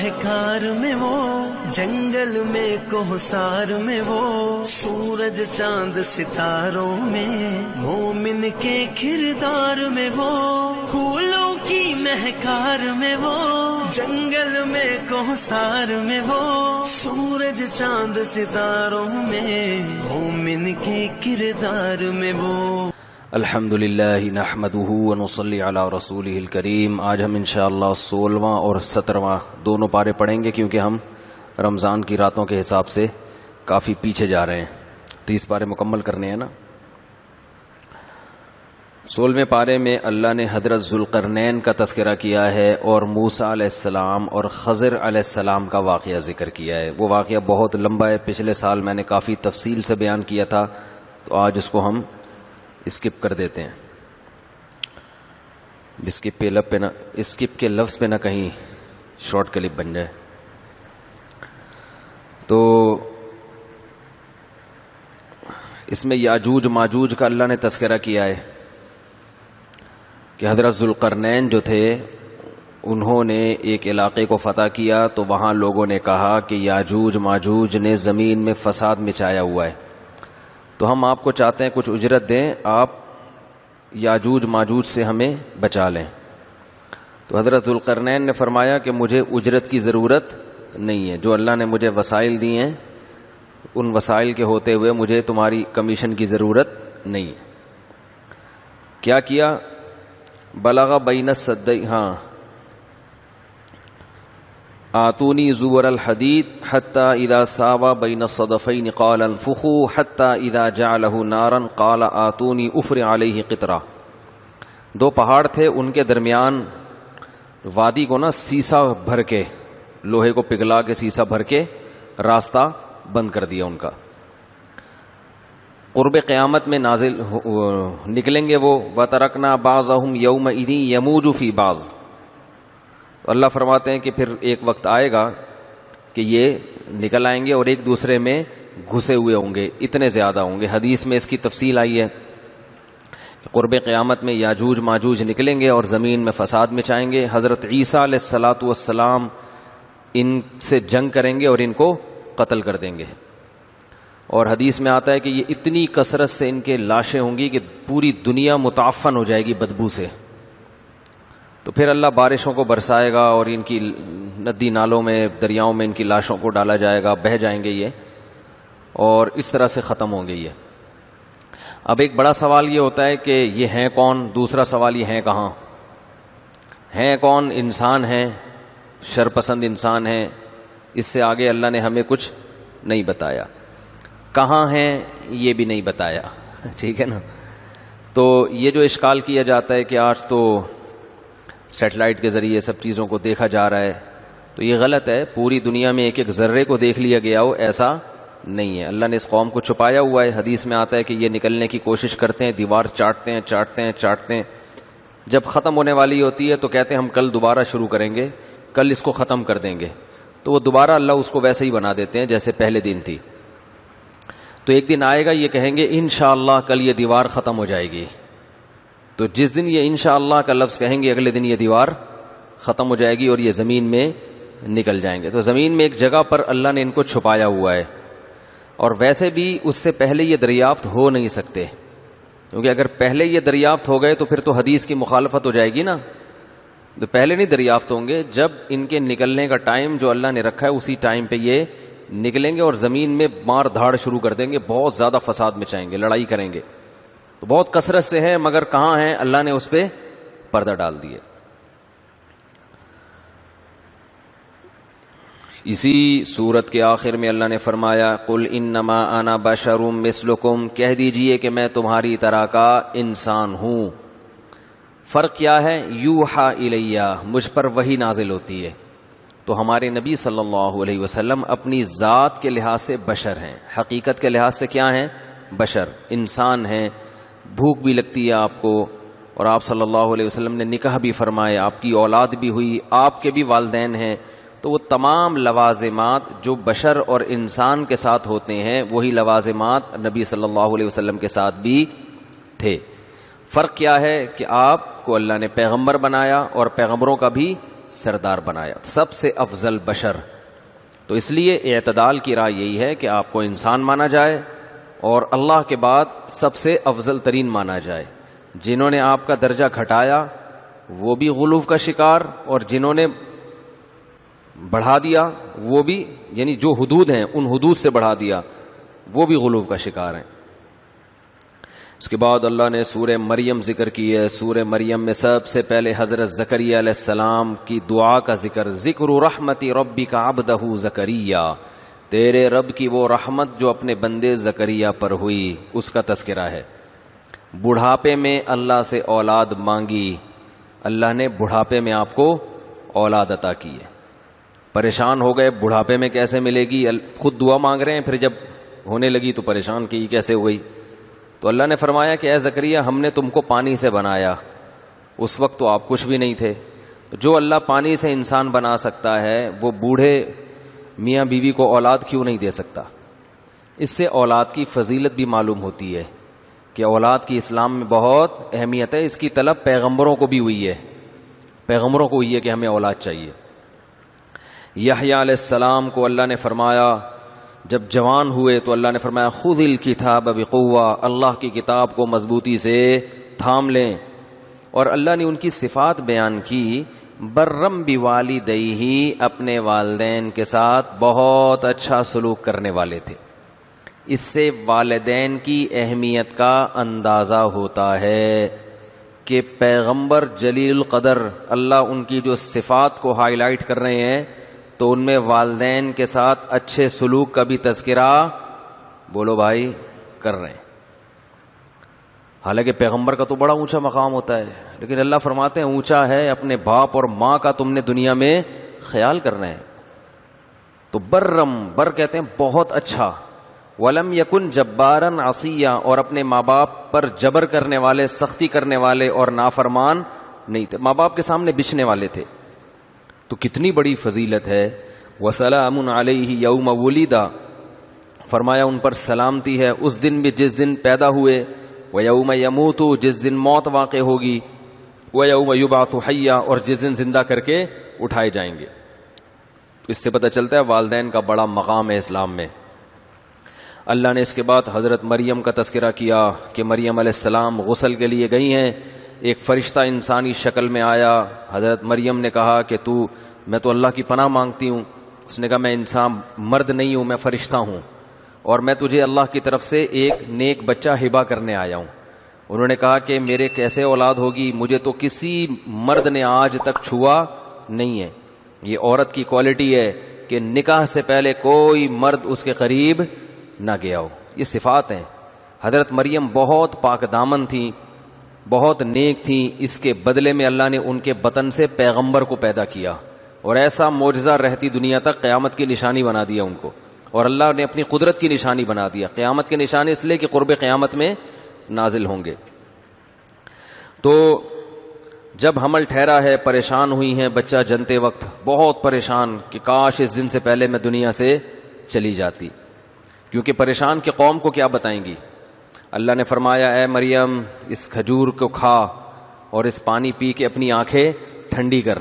شاہکار میں وہ، جنگل میں کوہسار میں وہ، سورج چاند ستاروں میں، مومن کے کردار میں وہ، پھولوں کی مہکار میں وہ، جنگل میں کوہسار میں وہ، سورج چاند ستاروں میں، مومن کے کردار میں وہ۔ الحمدللہ نحمدہ ونصلی علی رسولہ الکریم۔ آج ہم انشاءاللہ 16واں اور 17واں دونوں پارے پڑھیں گے، کیونکہ ہم رمضان کی راتوں کے حساب سے کافی پیچھے جا رہے ہیں، 30 پارے مکمل کرنے ہیں نا۔ 16ویں پارے میں اللہ نے حضرت ذوالقرنین کا تذکرہ کیا ہے اور موسیٰ علیہ السلام اور خضر علیہ السلام کا واقعہ ذکر کیا ہے۔ وہ واقعہ بہت لمبا ہے، پچھلے سال میں نے کافی تفصیل سے بیان کیا تھا، تو آج اس کو ہم اسکپ کر دیتے ہیں۔ اسکپ کے لفظ پہ نہ کہیں شارٹ کلپ بن جائے۔ تو اس میں یاجوج ماجوج کا اللہ نے تذکرہ کیا ہے کہ حضرت ذوالقرنین جو تھے انہوں نے ایک علاقے کو فتح کیا، تو وہاں لوگوں نے کہا کہ یاجوج ماجوج نے زمین میں فساد مچایا ہوا ہے، تو ہم آپ کو چاہتے ہیں کچھ اجرت دیں، آپ یاجوج ماجوج سے ہمیں بچا لیں۔ تو حضرت ذوالقرنین نے فرمایا کہ مجھے اجرت کی ضرورت نہیں ہے، جو اللہ نے مجھے وسائل دی ہیں ان وسائل کے ہوتے ہوئے مجھے تمہاری کمیشن کی ضرورت نہیں ہے۔ کیا کیا؟ بلغ بین السدین، آتونی زبر الحدید حتی اذا ساوا بین الصدفین قال انفخوا حتی اذا جعلہ نارا قال آتونی افرغ علیہ قطرہ۔ دو پہاڑ تھے، ان کے درمیان وادی کو نا سیسا بھر کے، لوہے کو پگھلا کے سیسا بھر کے راستہ بند کر دیا ان کا۔ قرب قیامت میں نازل نکلیں گے وہ، وَتَرَكْنَا بَعْضَهُمْ يَوْمَئِذٍ يَمُوجُ فِي بَعْضٍ۔ تو اللہ فرماتے ہیں کہ پھر ایک وقت آئے گا کہ یہ نکل آئیں گے اور ایک دوسرے میں گھسے ہوئے ہوں گے، اتنے زیادہ ہوں گے۔ حدیث میں اس کی تفصیل آئی ہے کہ قرب قیامت میں یاجوج ماجوج نکلیں گے اور زمین میں فساد مچائیں گے۔ حضرت عیسیٰ علیہ السلام ان سے جنگ کریں گے اور ان کو قتل کر دیں گے، اور حدیث میں آتا ہے کہ یہ اتنی کثرت سے ان کے لاشیں ہوں گی کہ پوری دنیا متعفن ہو جائے گی بدبو سے۔ تو پھر اللہ بارشوں کو برسائے گا اور ان کی ندی نالوں میں، دریاؤں میں ان کی لاشوں کو ڈالا جائے گا، بہہ جائیں گے یہ، اور اس طرح سے ختم ہوں گے یہ۔ اب ایک بڑا سوال یہ ہوتا ہے کہ یہ ہیں کون؟ دوسرا سوال یہ ہیں کہاں؟ ہیں کون؟ انسان ہیں، شرپسند انسان ہیں، اس سے آگے اللہ نے ہمیں کچھ نہیں بتایا۔ کہاں ہیں یہ بھی نہیں بتایا، ٹھیک ہے نا۔ تو یہ جو اشکال کیا جاتا ہے کہ آج تو سیٹلائٹ کے ذریعے سب چیزوں کو دیکھا جا رہا ہے، تو یہ غلط ہے۔ پوری دنیا میں ایک ایک ذرے کو دیکھ لیا گیا ہو، ایسا نہیں ہے۔ اللہ نے اس قوم کو چھپایا ہوا ہے۔ حدیث میں آتا ہے کہ یہ نکلنے کی کوشش کرتے ہیں، دیوار چاٹتے ہیں، جب ختم ہونے والی ہوتی ہے تو کہتے ہیں ہم کل دوبارہ شروع کریں گے، کل اس کو ختم کر دیں گے، تو وہ دوبارہ اللہ اس کو ویسے ہی بنا دیتے ہیں جیسے پہلے دن تھی۔ تو ایک دن آئے گا یہ کہیں گے انشاءاللہ کل یہ دیوار ختم ہو جائے گی، تو جس دن یہ انشاءاللہ کا لفظ کہیں گے اگلے دن یہ دیوار ختم ہو جائے گی اور یہ زمین میں نکل جائیں گے۔ تو زمین میں ایک جگہ پر اللہ نے ان کو چھپایا ہوا ہے، اور ویسے بھی اس سے پہلے یہ دریافت ہو نہیں سکتے، کیونکہ اگر پہلے یہ دریافت ہو گئے تو پھر تو حدیث کی مخالفت ہو جائے گی نا۔ تو پہلے نہیں دریافت ہوں گے، جب ان کے نکلنے کا ٹائم جو اللہ نے رکھا ہے اسی ٹائم پہ یہ نکلیں گے اور زمین میں مار دھاڑ شروع کر دیں گے، بہت زیادہ فساد مچائیں گے، لڑائی کریں گے۔ تو بہت کثرت سے ہیں، مگر کہاں ہیں؟ اللہ نے اس پہ پردہ ڈال دیے۔ اسی سورت کے آخر میں اللہ نے فرمایا قل انما انا بشر مثلکم، کہہ دیجئے کہ میں تمہاری طرح کا انسان ہوں۔ فرق کیا ہے؟ یوحا الیہ، مجھ پر وحی نازل ہوتی ہے۔ تو ہمارے نبی صلی اللہ علیہ وسلم اپنی ذات کے لحاظ سے بشر ہیں، حقیقت کے لحاظ سے کیا ہیں؟ بشر، انسان ہیں۔ بھوک بھی لگتی ہے آپ کو، اور آپ صلی اللہ علیہ وسلم نے نکاح بھی فرمائے، آپ کی اولاد بھی ہوئی، آپ کے بھی والدین ہیں، تو وہ تمام لوازمات جو بشر اور انسان کے ساتھ ہوتے ہیں وہی لوازمات نبی صلی اللہ علیہ وسلم کے ساتھ بھی تھے۔ فرق کیا ہے کہ آپ کو اللہ نے پیغمبر بنایا اور پیغمبروں کا بھی سردار بنایا، سب سے افضل بشر. تو اس لیے اعتدال کی راہ یہی ہے کہ آپ کو انسان مانا جائے اور اللہ کے بعد سب سے افضل ترین مانا جائے. جنہوں نے آپ کا درجہ گھٹایا وہ بھی غلو کا شکار، اور جنہوں نے بڑھا دیا وہ بھی، یعنی جو حدود ہیں ان حدود سے بڑھا دیا وہ بھی غلو کا شکار ہیں. اس کے بعد اللہ نے سورہ مریم ذکر کی ہے. سورہ مریم میں سب سے پہلے حضرت زکریا علیہ السلام کی دعا کا ذکر. ذکر رحمت ربک عبدہ زکریا، تیرے رب کی وہ رحمت جو اپنے بندے زکریا پر ہوئی، اس کا تذکرہ ہے. بڑھاپے میں اللہ سے اولاد مانگی، اللہ نے بڑھاپے میں آپ کو اولاد عطا کی ہے. پریشان ہو گئے بڑھاپے میں کیسے ملے گی، خود دعا مانگ رہے ہیں، پھر جب ہونے لگی تو پریشان کی کیسے ہو گئی. تو اللہ نے فرمایا کہ اے زکریا ہم نے تم کو پانی سے بنایا، اس وقت تو آپ کچھ بھی نہیں تھے. جو اللہ پانی سے انسان بنا سکتا ہے وہ بوڑھے میاں بیوی کو اولاد کیوں نہیں دے سکتا. اس سے اولاد کی فضیلت بھی معلوم ہوتی ہے کہ اولاد کی اسلام میں بہت اہمیت ہے. اس کی طلب پیغمبروں کو بھی ہوئی ہے، پیغمبروں کو ہوئی ہے کہ ہمیں اولاد چاہیے. یحییٰ علیہ السلام کو اللہ نے فرمایا جب جوان ہوئے تو اللہ نے فرمایا خذ الکتاب بقوہ، اللہ کی کتاب کو مضبوطی سے تھام لیں. اور اللہ نے ان کی صفات بیان کی. برم بوالدیہ، اپنے والدین کے ساتھ بہت اچھا سلوک کرنے والے تھے. اس سے والدین کی اہمیت کا اندازہ ہوتا ہے کہ پیغمبر جلیل القدر اللہ ان کی جو صفات کو ہائی لائٹ کر رہے ہیں تو ان میں والدین کے ساتھ اچھے سلوک کا بھی تذکرہ بولو بھائی کر رہے ہیں. حالانکہ پیغمبر کا تو بڑا اونچا مقام ہوتا ہے، لیکن اللہ فرماتے ہیں اونچا ہے اپنے باپ اور ماں کا تم نے دنیا میں خیال کرنا ہے. تو بر کہتے ہیں بہت اچھا. ولم یکن جبارا عصیا، اور اپنے ماں باپ پر جبر کرنے والے، سختی کرنے والے اور نافرمان نہیں تھے، ماں باپ کے سامنے بچھنے والے تھے. تو کتنی بڑی فضیلت ہے. وسلام علیہ یوم ولدا، فرمایا ان پر سلامتی ہے اس دن بھی جس دن پیدا ہوئے. ویوم یموت، جس دن موت واقع ہوگی. ویوم یبعث حیا، اور جس دن زندہ کر کے اٹھائے جائیں گے. اس سے پتہ چلتا ہے والدین کا بڑا مقام ہے اسلام میں. اللہ نے اس کے بعد حضرت مریم کا تذکرہ کیا کہ مریم علیہ السلام غسل کے لیے گئی ہیں. ایک فرشتہ انسانی شکل میں آیا. حضرت مریم نے کہا کہ میں تو اللہ کی پناہ مانگتی ہوں. اس نے کہا میں انسان مرد نہیں ہوں، میں فرشتہ ہوں، اور میں تجھے اللہ کی طرف سے ایک نیک بچہ ہبہ کرنے آیا ہوں. انہوں نے کہا کہ میرے کیسے اولاد ہوگی، مجھے تو کسی مرد نے آج تک چھوا نہیں ہے. یہ عورت کی کوالٹی ہے کہ نکاح سے پہلے کوئی مرد اس کے قریب نہ گیا ہو. یہ صفات ہیں. حضرت مریم بہت پاک دامن تھیں، بہت نیک تھیں. اس کے بدلے میں اللہ نے ان کے بطن سے پیغمبر کو پیدا کیا، اور ایسا معجزہ رہتی دنیا تک قیامت کی نشانی بنا دیا ان کو. اور اللہ نے اپنی قدرت کی نشانی بنا دیا. قیامت کے نشانے اس لیے کہ قرب قیامت میں نازل ہوں گے. تو جب حمل ٹھہرا ہے پریشان ہوئی ہیں بچہ جنتے وقت، بہت پریشان کہ کاش اس دن سے پہلے میں دنیا سے چلی جاتی. کیونکہ پریشان کی قوم کو کیا بتائیں گی. اللہ نے فرمایا اے مریم اس کھجور کو کھا اور اس پانی پی کے اپنی آنکھیں ٹھنڈی کر.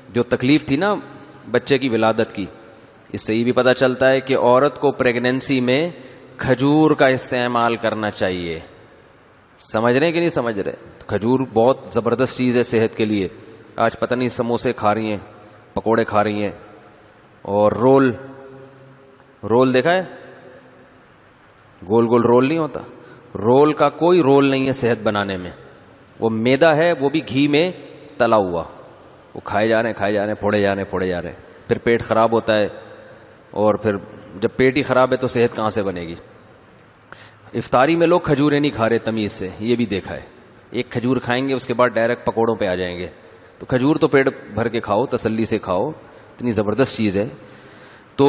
جو تکلیف تھی نا بچے کی ولادت کی، اس سے یہ بھی پتہ چلتا ہے کہ عورت کو پریگننسی میں کھجور کا استعمال کرنا چاہیے. سمجھ رہے ہیں کہ نہیں سمجھ رہے؟ کھجور بہت زبردست چیز ہے صحت کے لیے. آج پتہ نہیں سموسے کھا رہی ہیں، پکوڑے کھا رہی ہیں، اور رول دیکھا ہے؟ گول گول رول نہیں ہوتا، رول کا کوئی رول نہیں ہے صحت بنانے میں. وہ میدا ہے، وہ بھی گھی میں تلا ہوا. وہ کھائے جا رہے ہیں، پھوڑے جا رہے ہیں. پھر پیٹ خراب ہوتا ہے، اور پھر جب پیٹ ہی خراب ہے تو صحت کہاں سے بنے گی. افطاری میں لوگ کھجوریں نہیں کھا رہے تمیز سے، یہ بھی دیکھا ہے. ایک کھجور کھائیں گے اس کے بعد ڈائریکٹ پکوڑوں پہ آ جائیں گے. تو کھجور تو پیٹ بھر کے کھاؤ، تسلی سے کھاؤ، اتنی زبردست چیز ہے. تو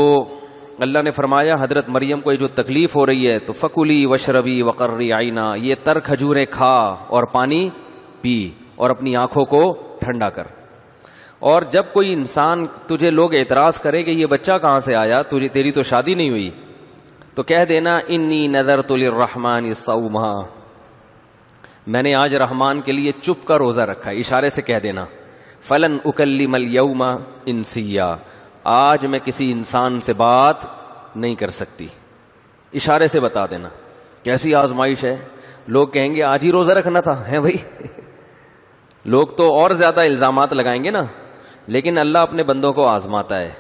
اللہ نے فرمایا حضرت مریم کو یہ جو تکلیف ہو رہی ہے تو فکلی وشربی وقرری عینا، یہ تر کھجوریں کھا اور پانی پی اور اپنی آنکھوں کو ٹھنڈا کر. اور جب کوئی انسان تجھے لوگ اعتراض کرے کہ یہ بچہ کہاں سے آیا، تیری تو شادی نہیں ہوئی، تو کہہ دینا انی نذرت للرحمن صوما، میں نے آج رحمان کے لیے چپ کا روزہ رکھا ہے. اشارے سے کہہ دینا. فلن اکلم الیوم انسیا، آج میں کسی انسان سے بات نہیں کر سکتی. اشارے سے بتا دینا. کیسی آزمائش ہے. لوگ کہیں گے آج ہی روزہ رکھنا تھا ہے بھائی. لوگ تو اور زیادہ الزامات لگائیں گے نا، لیکن اللہ اپنے بندوں کو آزماتا ہے.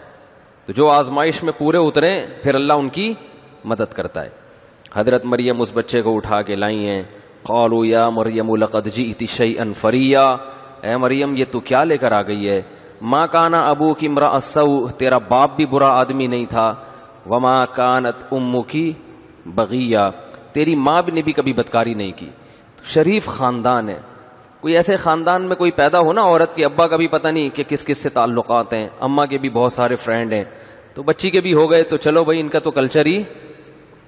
تو جو آزمائش میں پورے اتریں پھر اللہ ان کی مدد کرتا ہے. حضرت مریم اس بچے کو اٹھا کے لائی ہیں. قالوا یا مریم لقد جئت شیئا فریا، اے مریم یہ تو کیا لے کر آ گئی ہے. ما کان ابوک امرأ السوء، تیرا باپ بھی برا آدمی نہیں تھا. وما کانت امک بغیہ، تیری ماں نے بھی کبھی بدکاری نہیں کی. شریف خاندان ہے. کوئی ایسے خاندان میں کوئی پیدا ہو نا عورت کے ابا کا بھی پتہ نہیں کہ کس کس سے تعلقات ہیں، اماں کے بھی بہت سارے فرینڈ ہیں، تو بچی کے بھی ہو گئے تو چلو بھائی ان کا تو کلچر ہی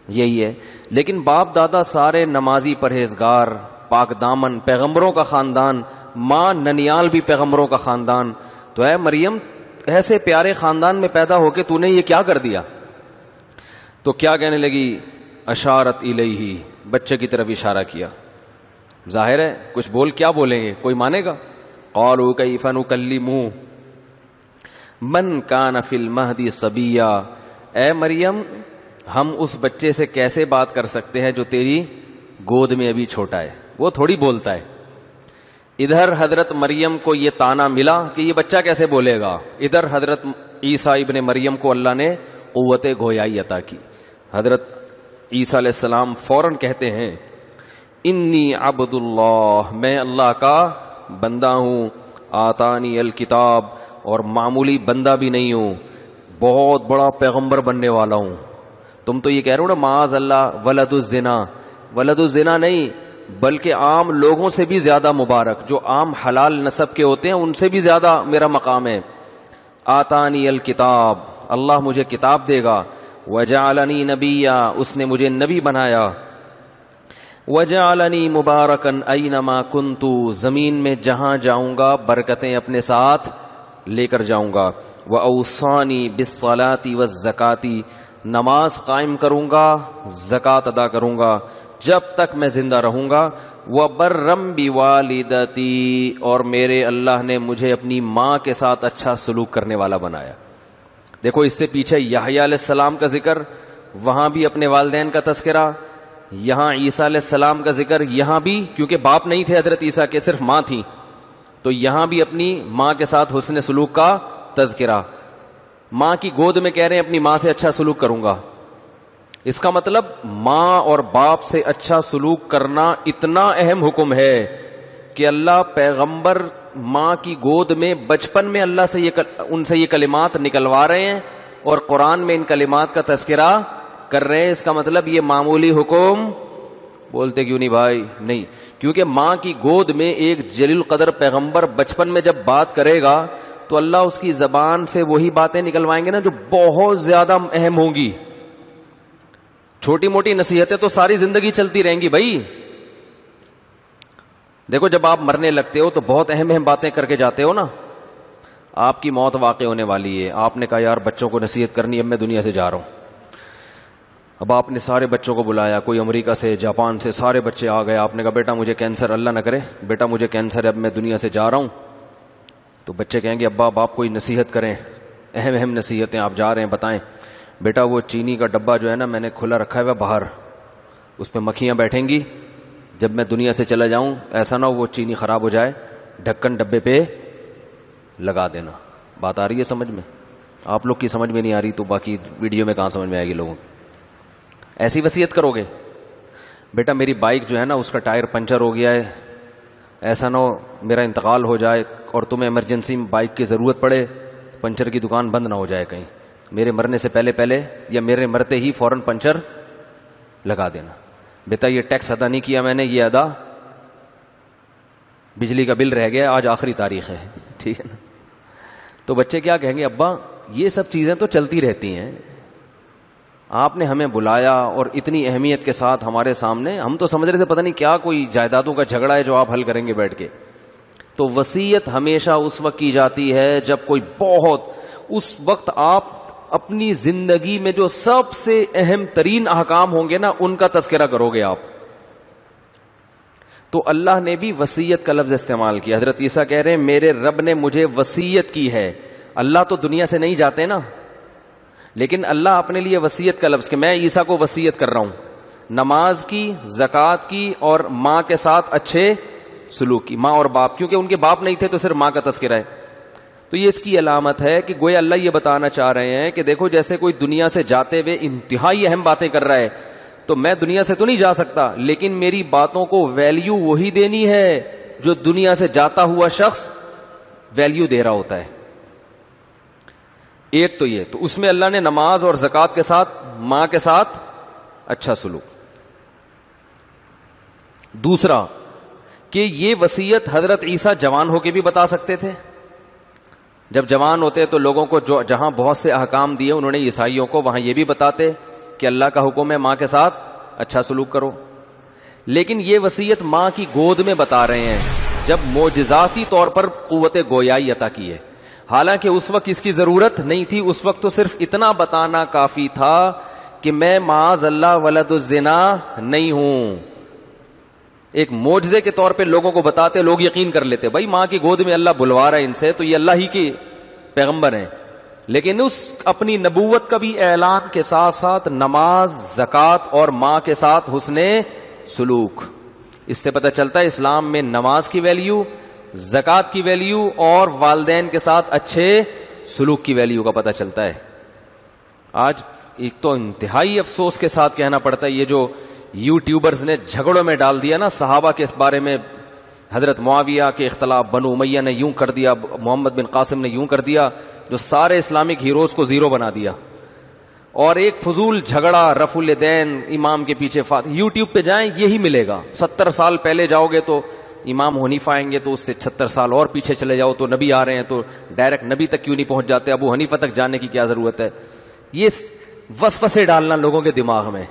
یہی ہے. لیکن باپ دادا سارے نمازی پرہیزگار پاک دامن پیغمبروں کا خاندان، ماں ننیال بھی پیغمبروں کا خاندان. تو اے مریم ایسے پیارے خاندان میں پیدا ہو کے تو نے یہ کیا کر دیا. تو کیا کہنے لگی، اشارت الیہ، بچے کی طرف اشارہ کیا. ظاہر ہے کچھ کیا بولیں گے، کوئی مانے گا. قالوا کیف نکلم من کان فی المہد صبیا، اے مریم ہم اس بچے سے کیسے بات کر سکتے ہیں جو تیری گود میں ابھی چھوٹا ہے، وہ تھوڑی بولتا ہے. ادھر حضرت مریم کو یہ تانا ملا کہ یہ بچہ کیسے بولے گا، ادھر حضرت عیسیٰ ابن مریم کو اللہ نے قوت گویائی عطا کی. حضرت عیسیٰ علیہ السلام فوراً کہتے ہیں انی عبد اللہ، میں اللہ کا بندہ ہوں. آتانی الکتاب، اور معمولی بندہ بھی نہیں ہوں، بہت بڑا پیغمبر بننے والا ہوں. تم تو یہ کہہ رہے ہو نا معاذ اللہ ولد الزنا، ولد الزنا نہیں بلکہ عام لوگوں سے بھی زیادہ مبارک، جو عام حلال نسب کے ہوتے ہیں ان سے بھی زیادہ میرا مقام ہے. آتانی الکتاب، اللہ مجھے کتاب دے گا. وجعلنی نبیا، اس نے مجھے نبی بنایا. وجعلنی مبارکن اینما کنت، زمین میں جہاں جاؤں گا برکتیں اپنے ساتھ لے کر جاؤں گا. واوصانی بالصلاۃ والزکاۃ، نماز قائم کروں گا، زکوٰۃ ادا کروں گا جب تک میں زندہ رہوں گا. وبرم بوالدتی، اور میرے اللہ نے مجھے اپنی ماں کے ساتھ اچھا سلوک کرنے والا بنایا. دیکھو اس سے پیچھے یحییٰ علیہ السلام کا ذکر، وہاں بھی اپنے والدین کا تذکرہ، یہاں عیسیٰ علیہ السلام کا ذکر، یہاں بھی کیونکہ باپ نہیں تھے حضرت عیسیٰ کے، صرف ماں تھی، تو یہاں بھی اپنی ماں کے ساتھ حسن سلوک کا تذکرہ. ماں کی گود میں کہہ رہے ہیں اپنی ماں سے اچھا سلوک کروں گا. اس کا مطلب ماں اور باپ سے اچھا سلوک کرنا اتنا اہم حکم ہے کہ اللہ پیغمبر ماں کی گود میں بچپن میں اللہ سے ان سے یہ کلمات نکلوا رہے ہیں اور قرآن میں ان کلمات کا تذکرہ کر رہے ہیں. اس کا مطلب یہ معمولی حکم، بولتے کیوں نہیں بھائی، نہیں، کیونکہ ماں کی گود میں ایک جلیل القدر پیغمبر بچپن میں جب بات کرے گا تو اللہ اس کی زبان سے وہی باتیں نکلوائیں گے نا جو بہت زیادہ اہم ہوں گی. چھوٹی موٹی نصیحتیں تو ساری زندگی چلتی رہیں گی بھائی. دیکھو جب آپ مرنے لگتے ہو تو بہت اہم اہم باتیں کر کے جاتے ہو نا. آپ کی موت واقع ہونے والی ہے، آپ نے کہا یار بچوں کو نصیحت کرنی، اب میں دنیا سے جا رہا ہوں. اب آپ نے سارے بچوں کو بلایا، کوئی امریکہ سے، جاپان سے، سارے بچے آ گئے. آپ نے کہا بیٹا مجھے کینسر، اللہ نہ کرے بیٹا مجھے کینسر ہے، اب میں دنیا سے جا رہا ہوں. تو بچے کہیں گے ابا آپ کوئی نصیحت کریں، اہم اہم نصیحتیں، آپ جا رہے ہیں بتائیں. بیٹا وہ چینی کا ڈبہ جو ہے نا میں نے کھلا رکھا ہے باہر، اس پہ مکھیاں بیٹھیں گی، جب میں دنیا سے چلا جاؤں ایسا نہ ہو وہ چینی خراب ہو جائے، ڈھکن ڈبے پہ لگا دینا. بات آ رہی ہے سمجھ میں؟ آپ لوگ کی سمجھ میں نہیں آ رہی تو باقی ویڈیو میں کہاں سمجھ میں آئے گی لوگوں. ایسی وصیت کرو گے بیٹا میری بائک جو ہے نا اس کا ٹائر پنچر ہو گیا ہے، ایسا نہ ہو میرا انتقال ہو جائے اور تمہیں ایمرجنسی میں بائک کی ضرورت پڑے، پنچر کی دکان بند نہ ہو جائے کہیں، میرے مرنے سے پہلے یا میرے مرتے ہی فوراً پنچر لگا دینا. بیٹا یہ ٹیکس ادا نہیں کیا میں نے، یہ ادا، بجلی کا بل رہ گیا، آج آخری تاریخ ہے، ٹھیک ہے نا. تو بچے کیا کہیں گے ابا یہ سب چیزیں تو چلتی رہتی ہیں، آپ نے ہمیں بلایا اور اتنی اہمیت کے ساتھ ہمارے سامنے، ہم تو سمجھ رہے تھے پتہ نہیں کیا کوئی جائیدادوں کا جھگڑا ہے جو آپ حل کریں گے بیٹھ کے. تو وصیت ہمیشہ اس وقت کی جاتی ہے جب کوئی بہت، اس وقت آپ اپنی زندگی میں جو سب سے اہم ترین احکام ہوں گے نا ان کا تذکرہ کرو گے آپ. تو اللہ نے بھی وصیت کا لفظ استعمال کیا. حضرت عیسیٰ کہہ رہے ہیں میرے رب نے مجھے وصیت کی ہے. اللہ تو دنیا سے نہیں جاتے نا, لیکن اللہ اپنے لیے وصیت کا لفظ کہ میں عیسیٰ کو وصیت کر رہا ہوں نماز کی, زکوٰۃ کی اور ماں کے ساتھ اچھے سلوک کی. ماں اور باپ, کیونکہ ان کے باپ نہیں تھے تو صرف ماں کا تذکرہ ہے. تو یہ اس کی علامت ہے کہ گویا اللہ یہ بتانا چاہ رہے ہیں کہ دیکھو جیسے کوئی دنیا سے جاتے ہوئے انتہائی اہم باتیں کر رہا ہے, تو میں دنیا سے تو نہیں جا سکتا, لیکن میری باتوں کو ویلیو وہی دینی ہے جو دنیا سے جاتا ہوا شخص ویلیو دے رہا ہوتا ہے. ایک تو یہ, تو اس میں اللہ نے نماز اور زکوٰۃ کے ساتھ ماں کے ساتھ اچھا سلوک. دوسرا کہ یہ وصیت حضرت عیسیٰ جوان ہو کے بھی بتا سکتے تھے. جب جوان ہوتے تو لوگوں کو جو جہاں بہت سے احکام دیے انہوں نے عیسائیوں کو, وہاں یہ بھی بتاتے کہ اللہ کا حکم ہے ماں کے ساتھ اچھا سلوک کرو. لیکن یہ وصیت ماں کی گود میں بتا رہے ہیں جب معجزاتی طور پر قوت گویائی عطا کی ہے. حالانکہ اس وقت اس کی ضرورت نہیں تھی, اس وقت تو صرف اتنا بتانا کافی تھا کہ میں معاذ اللہ ولد الزنا نہیں ہوں. ایک معجزے کے طور پہ لوگوں کو بتاتے, لوگ یقین کر لیتے بھائی ماں کی گود میں اللہ بلوا رہا ہے ان سے, تو یہ اللہ ہی کے پیغمبر ہیں. لیکن اس اپنی نبوت کا بھی اعلان کے ساتھ ساتھ نماز, زکوٰۃ اور ماں کے ساتھ حسن سلوک. اس سے پتہ چلتا ہے اسلام میں نماز کی ویلیو, زکوٰۃ کی ویلیو اور والدین کے ساتھ اچھے سلوک کی ویلیو کا پتہ چلتا ہے. آج ایک تو انتہائی افسوس کے ساتھ کہنا پڑتا ہے یہ جو یوٹیوبرز نے جھگڑوں میں ڈال دیا نا صحابہ کے بارے میں, حضرت معاویہ کے اختلاف, بنو امیہ نے یوں کر دیا, محمد بن قاسم نے یوں کر دیا, جو سارے اسلامک ہیروز کو زیرو بنا دیا. اور ایک فضول جھگڑا رفع الیدین امام کے پیچھے یوٹیوب پہ جائیں یہی ملے گا. 70 سال پہلے جاؤ گے تو امام حنیفہ آئیں گے, تو اس سے 76 سال اور پیچھے چلے جاؤ تو نبی آ رہے ہیں, تو ڈائریکٹ نبی تک کیوں نہیں پہنچ جاتے, ابو حنیفہ تک جانے کی کیا ضرورت ہے. یہ وسوسے ڈالنا لوگوں کے دماغ میں.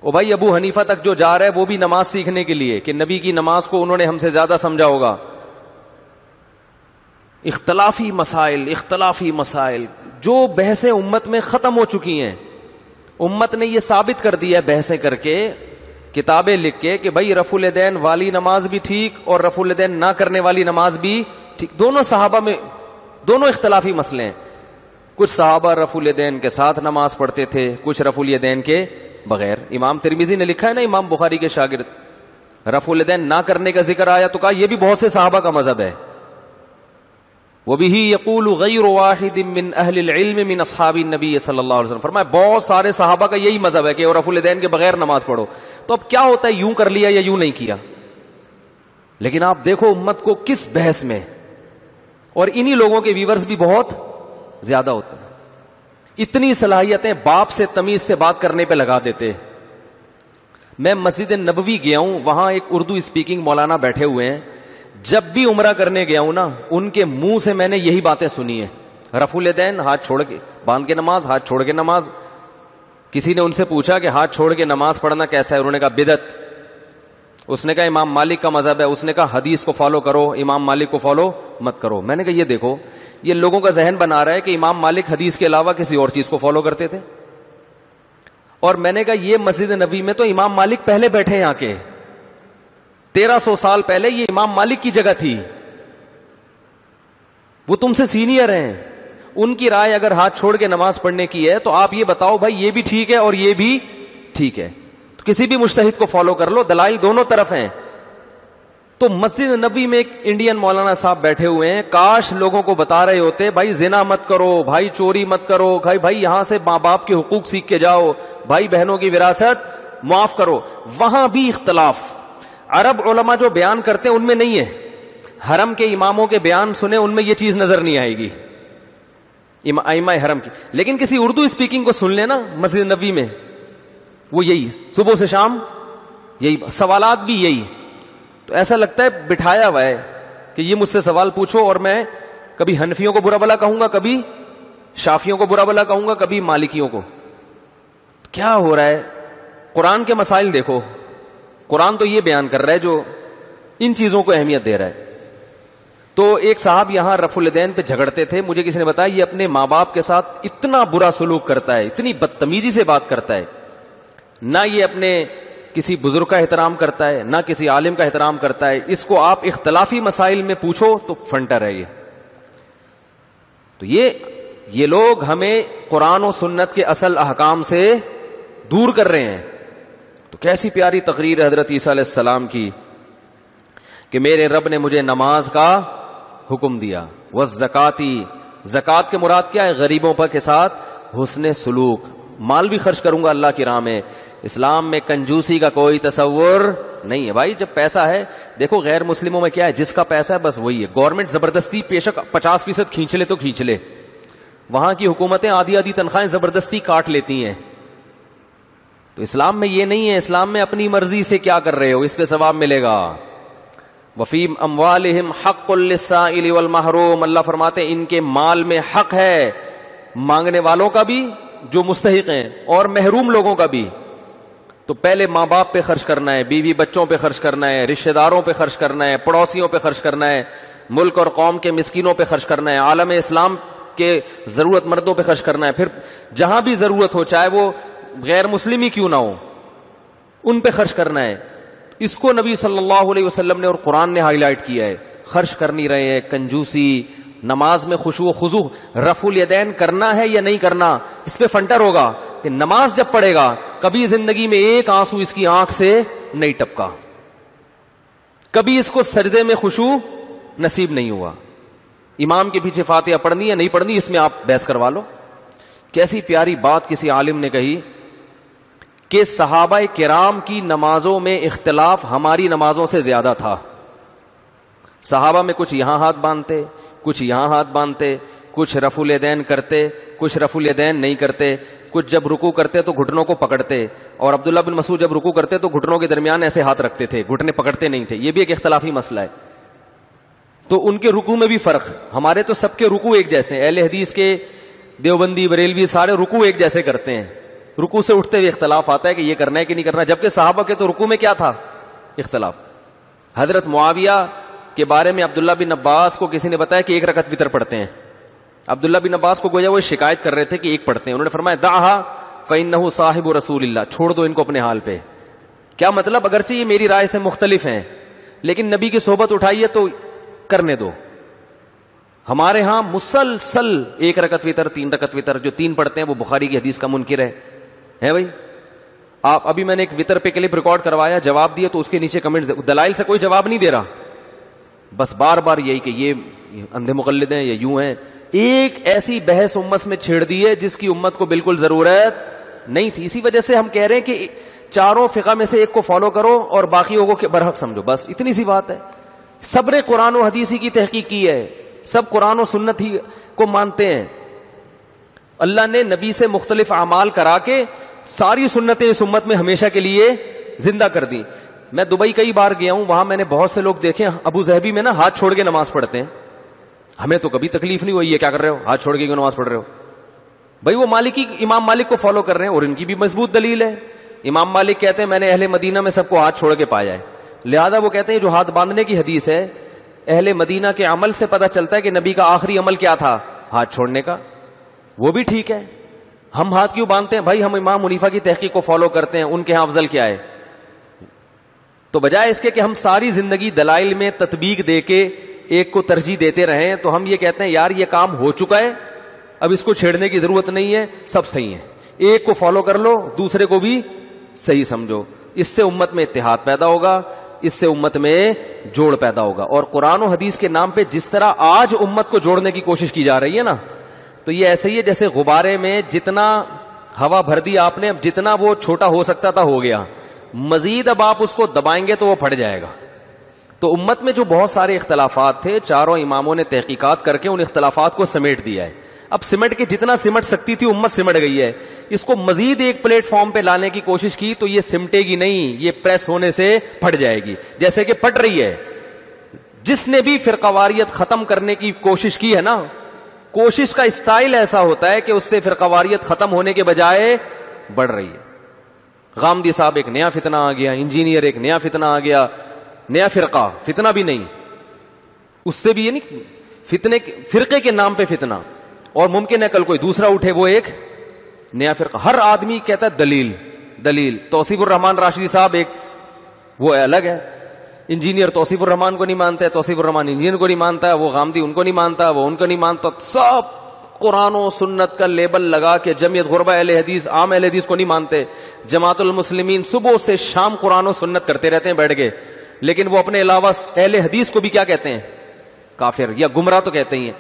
او بھائی ابو حنیفہ تک جو جا رہا ہے وہ بھی نماز سیکھنے کے لیے کہ نبی کی نماز کو انہوں نے ہم سے زیادہ سمجھا ہوگا. اختلافی مسائل جو بحثیں امت میں ختم ہو چکی ہیں. امت نے یہ ثابت کر دیا ہے بحثیں کر کے, کتابیں لکھ کے کہ بھائی رفع الیدین والی نماز بھی ٹھیک اور رفع الیدین نہ کرنے والی نماز بھی ٹھیک. دونوں صحابہ میں دونوں اختلافی مسئلے ہیں. کچھ صحابہ رفع الیدین کے ساتھ نماز پڑھتے تھے, کچھ رفع الیدین کے بغیر. امام ترمذی نے لکھا ہے نا, امام بخاری کے شاگرد, رفع الیدین نہ کرنے کا ذکر آیا تو کہا یہ بھی بہت سے صحابہ کا مذہب ہے. وَبِهِ يَقُولُ غَيْرُ وَاحِدٍ مِّنْ أَهْلِ الْعِلْمِ مِنْ أَصْحَابِ النَّبِيِّ صلی اللہ علیہ وسلم. فرمایا بہت سارے صحابہ کا یہی مذہب ہے کہ رفع الیدین کے بغیر نماز پڑھو. تو اب کیا ہوتا ہے, یوں کر لیا یا یوں نہیں کیا. لیکن آپ دیکھو امت کو کس بحث میں, اور انہی لوگوں کے ویورز بھی بہت زیادہ ہوتے ہیں. اتنی صلاحیتیں باپ سے تمیز سے بات کرنے پہ لگا دیتے. میں مسجد نبوی گیا ہوں, وہاں ایک اردو اسپیکنگ مولانا بیٹھے ہوئے ہیں. جب بھی عمرہ کرنے گیا ہوں نا, ان کے منہ سے میں نے یہی باتیں سنی ہیں. رفع الیدین ہاتھ چھوڑ کے باندھ کے نماز, ہاتھ چھوڑ کے نماز. کسی نے ان سے پوچھا کہ ہاتھ چھوڑ کے نماز پڑھنا کیسا ہے, انہوں نے کہا بدعت. اس نے کہا امام مالک کا مذہب ہے. اس نے کہا حدیث کو فالو کرو, امام مالک کو فالو مت کرو. میں نے کہا یہ دیکھو, یہ لوگوں کا ذہن بنا رہا ہے کہ امام مالک حدیث کے علاوہ کسی اور چیز کو فالو کرتے تھے. اور میں نے کہا یہ مسجد نبی میں تو امام مالک پہلے بیٹھے ہیں آ کے, 1300 سال پہلے یہ امام مالک کی جگہ تھی. وہ تم سے سینئر ہیں. ان کی رائے اگر ہاتھ چھوڑ کے نماز پڑھنے کی ہے تو آپ یہ بتاؤ بھائی یہ بھی ٹھیک ہے اور یہ بھی ٹھیک ہے, تو کسی بھی مجتہد کو فالو کر لو, دلائل دونوں طرف ہیں. تو مسجد نبی میں ایک انڈین مولانا صاحب بیٹھے ہوئے ہیں, کاش لوگوں کو بتا رہے ہوتے بھائی زنا مت کرو, بھائی چوری مت کرو, بھائی یہاں سے ماں باپ کے حقوق سیکھ کے جاؤ, بھائی بہنوں کی وراثت معاف کرو. وہاں بھی اختلاف. عرب علماء جو بیان کرتے ہیں ان میں نہیں ہے. حرم کے اماموں کے بیان سنے, ان میں یہ چیز نظر نہیں آئے گی ائمہ حرم کی. لیکن کسی اردو اسپیکنگ کو سن لینا مسجد نبوی میں, وہ یہی صبح سے شام یہی سوالات بھی یہی. تو ایسا لگتا ہے بٹھایا ہوا ہے کہ یہ مجھ سے سوال پوچھو اور میں کبھی حنفیوں کو برا بھلا کہوں گا, کبھی شافیوں کو برا بھلا کہوں گا, کبھی مالکیوں کو. کیا ہو رہا ہے؟ قرآن کے مسائل دیکھو, قرآن تو یہ بیان کر رہا ہے جو ان چیزوں کو اہمیت دے رہا ہے. تو ایک صاحب یہاں رفع الیدین پہ جھگڑتے تھے. مجھے کسی نے بتایا یہ اپنے ماں باپ کے ساتھ اتنا برا سلوک کرتا ہے, اتنی بدتمیزی سے بات کرتا ہے. نہ یہ اپنے کسی بزرگ کا احترام کرتا ہے نہ کسی عالم کا احترام کرتا ہے. اس کو آپ اختلافی مسائل میں پوچھو تو فنٹر ہے یہ. تو یہ لوگ ہمیں قرآن و سنت کے اصل احکام سے دور کر رہے ہیں. تو کیسی پیاری تقریر ہے حضرت عیسیٰ علیہ السلام کی کہ میرے رب نے مجھے نماز کا حکم دیا. والزکاتی، زکات کے مراد کیا ہے؟ غریبوں پر کے ساتھ حسن سلوک. مال بھی خرچ کروں گا اللہ کی راہ میں. اسلام میں کنجوسی کا کوئی تصور نہیں ہے بھائی. جب پیسہ ہے، دیکھو غیر مسلموں میں کیا ہے، جس کا پیسہ ہے بس وہی ہے. گورنمنٹ زبردستی بیشک 50% کھینچ لے تو کھینچ لے. وہاں کی حکومتیں آدھی آدھی تنخواہیں زبردستی کاٹ لیتی ہیں. تو اسلام میں یہ نہیں ہے. اسلام میں اپنی مرضی سے کیا کر رہے ہو اس پہ ثواب ملے گا. وفی اموالہم حق للسائل والمحروم، اللہ فرماتے ہیں ان کے مال میں حق ہے، مانگنے والوں کا بھی جو مستحق ہیں اور محروم لوگوں کا بھی. تو پہلے ماں باپ پہ خرچ کرنا ہے، بیوی بچوں پہ خرچ کرنا ہے، رشتہ داروں پہ خرچ کرنا ہے، پڑوسیوں پہ خرچ کرنا ہے، ملک اور قوم کے مسکینوں پہ خرچ کرنا ہے، عالم اسلام کے ضرورت مندوں پہ خرچ کرنا ہے. پھر جہاں بھی ضرورت ہو، چاہے وہ غیر مسلم ہی کیوں نہ ہو، ان پہ خرچ کرنا ہے. اس کو نبی صلی اللہ علیہ وسلم نے اور قرآن نے ہائی لائٹ کیا ہے. خرچ کر نہیں رہے ہیں، کنجوسی. نماز میں خشوع و خضوع، رفع الیدین کرنا ہے یا نہیں کرنا، اس پہ فنٹر ہوگا کہ نماز جب پڑھے گا کبھی زندگی میں ایک آنسو اس کی آنکھ سے نہیں ٹپکا، کبھی اس کو سجدے میں خشوع نصیب نہیں ہوا. امام کے پیچھے فاتحہ پڑھنی ہے نہیں پڑھنی، اس میں آپ بحث کروا لو. کیسی پیاری بات کسی عالم نے کہی کہ صحابہ کرام کی نمازوں میں اختلاف ہماری نمازوں سے زیادہ تھا. صحابہ میں کچھ یہاں ہاتھ باندھتے، کچھ یہاں ہاتھ باندھتے، کچھ رفع الیدین کرتے، کچھ رفع الیدین نہیں کرتے، کچھ جب رکوع کرتے تو گھٹنوں کو پکڑتے، اور عبداللہ بن مسعود جب رکوع کرتے تو گھٹنوں کے درمیان ایسے ہاتھ رکھتے تھے، گھٹنے پکڑتے نہیں تھے. یہ بھی ایک اختلافی مسئلہ ہے. تو ان کے رکوع میں بھی فرق. ہمارے تو سب کے رکوع ایک جیسے ہیں. اہل حدیث کے دیوبندی بریلوی سارے رکوع ایک جیسے کرتے ہیں. رکوع سے اٹھتے ہوئے اختلاف آتا ہے کہ یہ کرنا ہے کہ نہیں کرنا، جبکہ صحابہ کے تو رکوع میں کیا تھا؟ اختلاف. حضرت معاویہ کے بارے میں عبداللہ بن عباس کو کسی نے بتایا کہ 1 رکعت وتر پڑھتے ہیں. عبداللہ بن عباس کو گویا وہ شکایت کر رہے تھے کہ 1 پڑھتے ہیں. انہوں نے فرمایا دعھا فإنہ صاحب رسول اللہ، چھوڑ دو ان کو اپنے حال پہ. کیا مطلب؟ اگرچہ یہ میری رائے سے مختلف ہیں لیکن نبی کی صحبت اٹھائی ہے تو کرنے دو. ہمارے ہاں مسلسل 1 رکعت وتر، 3 رکعت وتر. جو 3 پڑھتے ہیں وہ بخاری کی حدیث کا منکر ہے بھائی. آپ ابھی میں نے ایک وتر پہ کلپ ریکارڈ کروایا، جواب دیا تو اس کے نیچے کمنٹس، دلائل سے کوئی جواب نہیں دے رہا، بس بار بار یہی کہ یہ اندھے مقلد ہیں یا یوں ہیں. ایک ایسی بحث امت میں چھیڑ دی ہے جس کی امت کو بالکل ضرورت نہیں تھی. اسی وجہ سے ہم کہہ رہے ہیں کہ چاروں فقہ میں سے ایک کو فالو کرو اور باقیوں کو برحق سمجھو، بس اتنی سی بات ہے. سب نے قرآن و حدیث ہی کی تحقیق کی ہے، سب قرآن و سنت ہی کو مانتے ہیں. اللہ نے نبی سے مختلف اعمال کرا کے ساری سنتیں اس امت میں ہمیشہ کے لیے زندہ کر دی. میں دبئی کئی بار گیا ہوں، وہاں میں نے بہت سے لوگ دیکھے ابو ظہبی میں نا ہاتھ چھوڑ کے نماز پڑھتے ہیں. ہمیں تو کبھی تکلیف نہیں ہوئی ہے، کیا کر رہے ہو ہاتھ چھوڑ کے کیوں نماز پڑھ رہے ہو؟ بھائی وہ مالکی امام مالک کو فالو کر رہے ہیں اور ان کی بھی مضبوط دلیل ہے. امام مالک کہتے ہیں میں نے اہل مدینہ میں سب کو ہاتھ چھوڑ کے پایا ہے، لہذا وہ کہتے ہیں جو ہاتھ باندھنے کی حدیث ہے اہل مدینہ کے عمل سے پتہ چلتا ہے کہ نبی کا آخری عمل کیا تھا؟ ہاتھ چھوڑنے کا. وہ بھی ٹھیک ہے. ہم ہاتھ کیوں باندھتے ہیں؟ بھائی ہم امام حنیفہ کی تحقیق کو فالو کرتے ہیں، ان کے ہاں افضل کیا ہے؟ تو بجائے اس کے کہ ہم ساری زندگی دلائل میں تطبیق دے کے ایک کو ترجیح دیتے رہیں، تو ہم یہ کہتے ہیں یار یہ کام ہو چکا ہے، اب اس کو چھیڑنے کی ضرورت نہیں ہے، سب صحیح ہے. ایک کو فالو کر لو، دوسرے کو بھی صحیح سمجھو. اس سے امت میں اتحاد پیدا ہوگا، اس سے امت میں جوڑ پیدا ہوگا. اور قرآن و حدیث کے نام پہ جس طرح آج امت کو جوڑنے کی کوشش کی جا رہی ہے نا، تو یہ ایسے ہی ہے جیسے غبارے میں جتنا ہوا بھر دی آپ نے، اب جتنا وہ چھوٹا ہو سکتا تھا ہو گیا، مزید اب آپ اس کو دبائیں گے تو وہ پھٹ جائے گا. تو امت میں جو بہت سارے اختلافات تھے، چاروں اماموں نے تحقیقات کر کے ان اختلافات کو سمیٹ دیا ہے. اب سمٹ کے جتنا سمٹ سکتی تھی امت سمٹ گئی ہے. اس کو مزید ایک پلیٹ فارم پہ لانے کی کوشش کی تو یہ سمٹے گی نہیں، یہ پریس ہونے سے پھٹ جائے گی، جیسے کہ پھٹ رہی ہے. جس نے بھی فرقواریت ختم کرنے کی کوشش کی ہے نا، کوشش کا اسٹائل ایسا ہوتا ہے کہ اس سے فرقواریت ختم ہونے کے بجائے بڑھ رہی ہے. غامدی صاحب ایک نیا فتنہ آ گیا، انجینئر ایک نیا فتنہ آ گیا، نیا فرقہ، فتنہ بھی نہیں، اس سے بھی یعنی فرقے کے نام پہ فتنہ. اور ممکن ہے کل کوئی دوسرا اٹھے وہ ایک نیا فرقہ. ہر آدمی کہتا ہے دلیل دلیل. توصیف الرحمان راشدی صاحب ایک وہ الگ ہے, انجینئر توصیف الرحمان کو نہیں مانتا ہے, توصیف الرحمان انجینئر کو نہیں مانتا ہے, وہ غامدی ان کو نہیں مانتا, وہ ان کو نہیں مانتا. سب قرآن و سنت کا لیبل لگا کے جمعیت غربہ اہل حدیث, عام اہل حدیث کو نہیں مانتے. جماعت المسلمین صبح سے شام قرآن و سنت کرتے رہتے ہیں بیٹھ کے, لیکن وہ اپنے علاوہ اہل حدیث کو بھی کیا کہتے ہیں؟ کافر یا گمراہ تو کہتے ہی ہیں.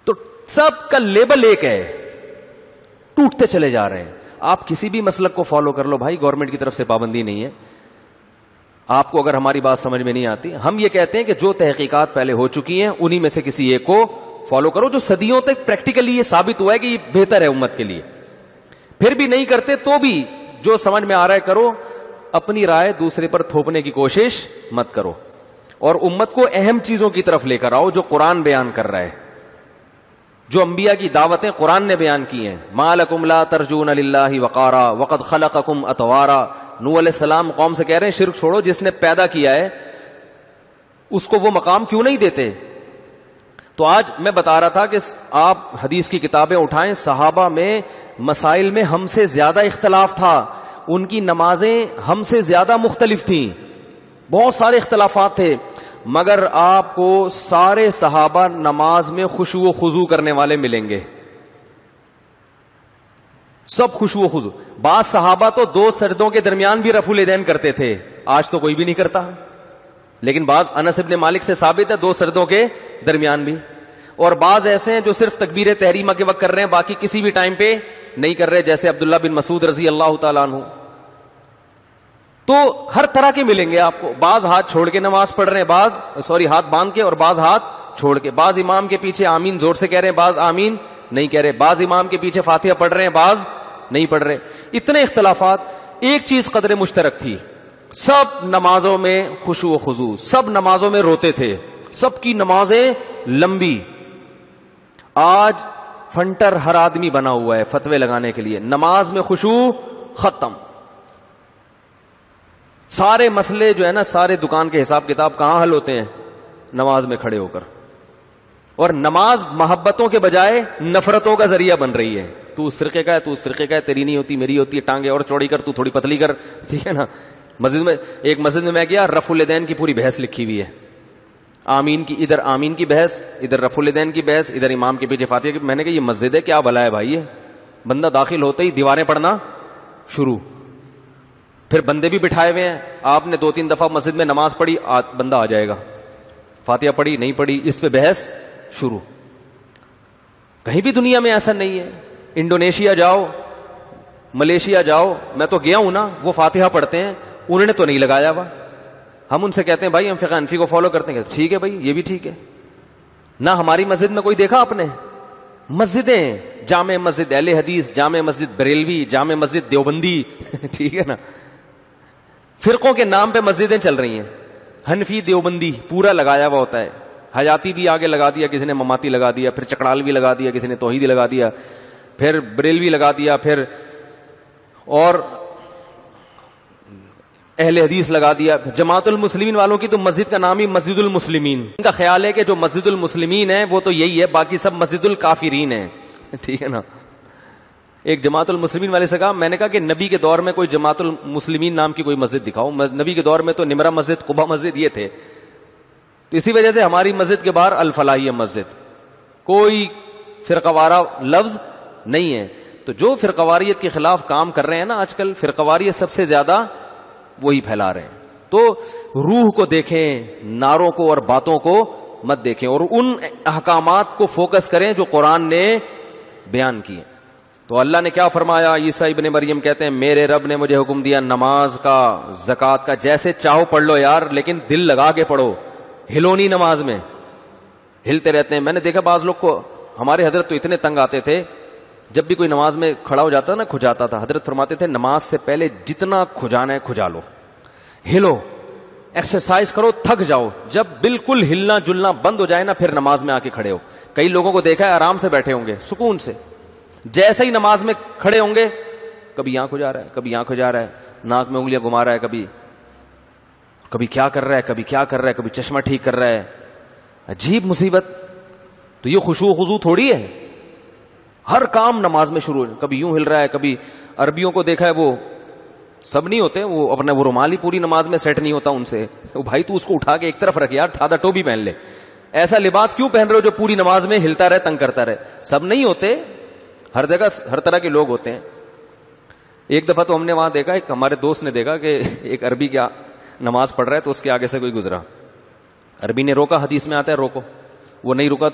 تو سب کا لیبل ایک ہے, ٹوٹتے چلے جا رہے ہیں. آپ کسی بھی مسلک کو فالو کر لو بھائی, گورنمنٹ کی طرف سے پابندی نہیں ہے. آپ کو اگر ہماری بات سمجھ میں نہیں آتی, ہم یہ کہتے ہیں کہ جو تحقیقات پہلے ہو چکی ہیں انہی میں سے کسی ایک کو فالو کرو, جو صدیوں تک پریکٹیکلی یہ ثابت ہوا ہے کہ یہ بہتر ہے امت کے لیے. پھر بھی نہیں کرتے تو بھی جو سمجھ میں آ رہا ہے کرو, اپنی رائے دوسرے پر تھوپنے کی کوشش مت کرو, اور امت کو اہم چیزوں کی طرف لے کر آؤ جو قرآن بیان کر رہا ہے, جو انبیاء کی دعوتیں قرآن نے بیان کی ہیں. ما لکم لا ترجون للہ وقارا وقد خلقکم اطوارا. نوح علیہ السلام قوم سے کہہ رہے ہیں شرک چھوڑو, جس نے پیدا کیا ہے اس کو وہ مقام کیوں نہیں دیتے. تو آج میں بتا رہا تھا کہ آپ حدیث کی کتابیں اٹھائیں, صحابہ میں مسائل میں ہم سے زیادہ اختلاف تھا, ان کی نمازیں ہم سے زیادہ مختلف تھیں, بہت سارے اختلافات تھے, مگر آپ کو سارے صحابہ نماز میں خشوع و خضوع کرنے والے ملیں گے. سب خشوع و خضوع. بعض صحابہ تو 2 سجدوں کے درمیان بھی رفع الیدین کرتے تھے, آج تو کوئی بھی نہیں کرتا, لیکن بعض انس ابن مالک سے ثابت ہے 2 سجدوں کے درمیان بھی. اور بعض ایسے ہیں جو صرف تکبیر تحریمہ کے وقت کر رہے ہیں, باقی کسی بھی ٹائم پہ نہیں کر رہے, جیسے عبداللہ بن مسعود رضی اللہ تعالیٰ عنہ. تو ہر طرح کے ملیں گے آپ کو. بعض ہاتھ چھوڑ کے نماز پڑھ رہے ہیں, بعض ہاتھ باندھ کے, اور بعض ہاتھ چھوڑ کے. بعض امام کے پیچھے آمین زور سے کہہ رہے ہیں, بعض آمین نہیں کہہ رہے. بعض امام کے پیچھے فاتحہ پڑھ رہے ہیں, بعض نہیں پڑھ رہے. اتنے اختلافات. ایک چیز قدر مشترک تھی, سب نمازوں میں خشوع و خضوع, سب نمازوں میں روتے تھے, سب کی نمازیں لمبی. آج فنٹر ہر آدمی بنا ہوا ہے فتوے لگانے کے لیے, نماز میں خشوع ختم. سارے مسئلے جو ہے نا, سارے دکان کے حساب کتاب کہاں حل ہوتے ہیں؟ نماز میں کھڑے ہو کر. اور نماز محبتوں کے بجائے نفرتوں کا ذریعہ بن رہی ہے. تو اس فرقے کا ہے, تو اس فرقے کا ہے, تیری نہیں ہوتی میری ہوتی ہے, ٹانگیں اور چوڑی کر, تو تھوڑی پتلی کر, ٹھیک ہے نا. ایک مسجد میں گیا, رفع الیدین کی پوری بحث لکھی ہوئی ہے. آمین کی, ادھر آمین کی بحث, ادھر رفع الیدین کی بحث, ادھر امام کے پیچھے فاتحہ کی. میں نے کہا یہ مسجد ہے کیا بھلا ہے بھائی, یہ بندہ داخل ہوتے ہی دیواریں پڑھنا شروع. پھر بندے بھی بٹھائے ہوئے ہیں, آپ نے 2-3 دفعہ مسجد میں نماز پڑھی, بندہ آ جائے گا, فاتحہ پڑھی نہیں پڑھی, اس پہ بحث شروع. کہیں بھی دنیا میں ایسا نہیں ہے. انڈونیشیا جاؤ, ملیشیا جاؤ, میں تو گیا ہوں نا, وہ فاتحہ پڑھتے ہیں, انہوں نے تو نہیں لگایا ہوا. ہم ان سے کہتے ہیں بھائی ہم فقہ حنفی کو فالو کرتے ہیں, ٹھیک ہے بھائی یہ بھی ٹھیک ہے. نہ ہماری مسجد میں کوئی دیکھا آپ نے؟ مسجدیں, جامع مسجد اہل حدیث, جامع مسجد بریلوی, جامع مسجد دیوبندی, ٹھیک ہے نا. فرقوں کے نام پہ مسجدیں چل رہی ہیں, حنفی دیوبندی پورا لگایا ہوا ہوتا ہے. حیاتی بھی آگے لگا دیا کسی نے, مماتی لگا دیا, پھر چکڑال بھی لگا دیا کسی نے, توحیدی لگا دیا, پھر بریلوی لگا دیا, پھر اور اہل حدیث لگا دیا. جماعت المسلمین والوں کی تو مسجد کا نام ہی مسجد المسلمین. ان کا خیال ہے کہ جو مسجد المسلمین ہے وہ تو یہی ہے, باقی سب مسجد الکافرین ہیں, ٹھیک ہے نا. ایک جماعت المسلمین والے سے کہا, میں نے کہا کہ نبی کے دور میں کوئی جماعت المسلمین نام کی کوئی مسجد دکھاؤ. نبی کے دور میں تو نمرہ مسجد, قبا مسجد یہ تھے. تو اسی وجہ سے ہماری مسجد کے باہر الفلاحیہ مسجد, کوئی فرقوارہ لفظ نہیں ہے. تو جو فرقواریت کے خلاف کام کر رہے ہیں نا آج کل, فرقواریت سب سے زیادہ وہی پھیلا رہے ہیں. تو روح کو دیکھیں, نعروں کو اور باتوں کو مت دیکھیں, اور ان احکامات کو فوکس کریں جو قرآن نے بیان کیے. تو اللہ نے کیا فرمایا؟ عیسیٰ ابن مریم کہتے ہیں میرے رب نے مجھے حکم دیا نماز کا, زکوٰۃ کا, جیسے چاہو پڑھ لو یار, لیکن دل لگا کے پڑھو, ہلو نہیں نماز میں. ہلتے رہتے ہیں. میں نے دیکھا بعض لوگ کو, ہمارے حضرت تو اتنے تنگ آتے تھے, جب بھی کوئی نماز میں کھڑا ہو جاتا نا, کھجاتا تھا. حضرت فرماتے تھے نماز سے پہلے جتنا کھجانا ہے کھجا لو, ہلو, ایکسرسائز کرو, تھک جاؤ, جب بالکل ہلنا جلنا بند ہو جائے نا پھر نماز میں آ کے کھڑے ہو. کئی لوگوں کو دیکھا ہے آرام سے بیٹھے ہوں گے, سکون سے, جیسے ہی نماز میں کھڑے ہوں گے کبھی یہاں کھجا رہا ہے, کبھی یہاں کھجا رہا ہے, ناک میں انگلیاں گھما رہا ہے, کبھی کیا کر رہا ہے, کبھی کیا کر رہا ہے, کبھی چشمہ ٹھیک کر رہا ہے. عجیب مصیبت. تو یہ خشوع و خضوع تھوڑی ہے, ہر کام نماز میں شروع, کبھی یوں ہل رہا ہے, کبھی عربیوں کو دیکھا ہے وہ سب نہیں ہوتے, وہ اپنا وہ رومال ہی پوری نماز میں سیٹ نہیں ہوتا ان سے. بھائی تو اس کو اٹھا کے ایک طرف رکھ یار, سادہ ٹوپی پہن لے. ایسا لباس کیوں پہن رہے ہو جو پوری نماز میں ہلتا رہے, تنگ کرتا رہے؟ سب نہیں ہوتے, ہر جگہ ہر طرح کے لوگ ہوتے ہیں. ایک دفعہ تو ہم نے وہاں دیکھا, ایک ہمارے دوست نے دیکھا کہ ایک عربی کیا نماز پڑھ رہا ہے, تو اس کے آگے سے کوئی گزرا, عربی نے روکا, حدیث میں آتا ہے روکو, وہ نہیں رکا,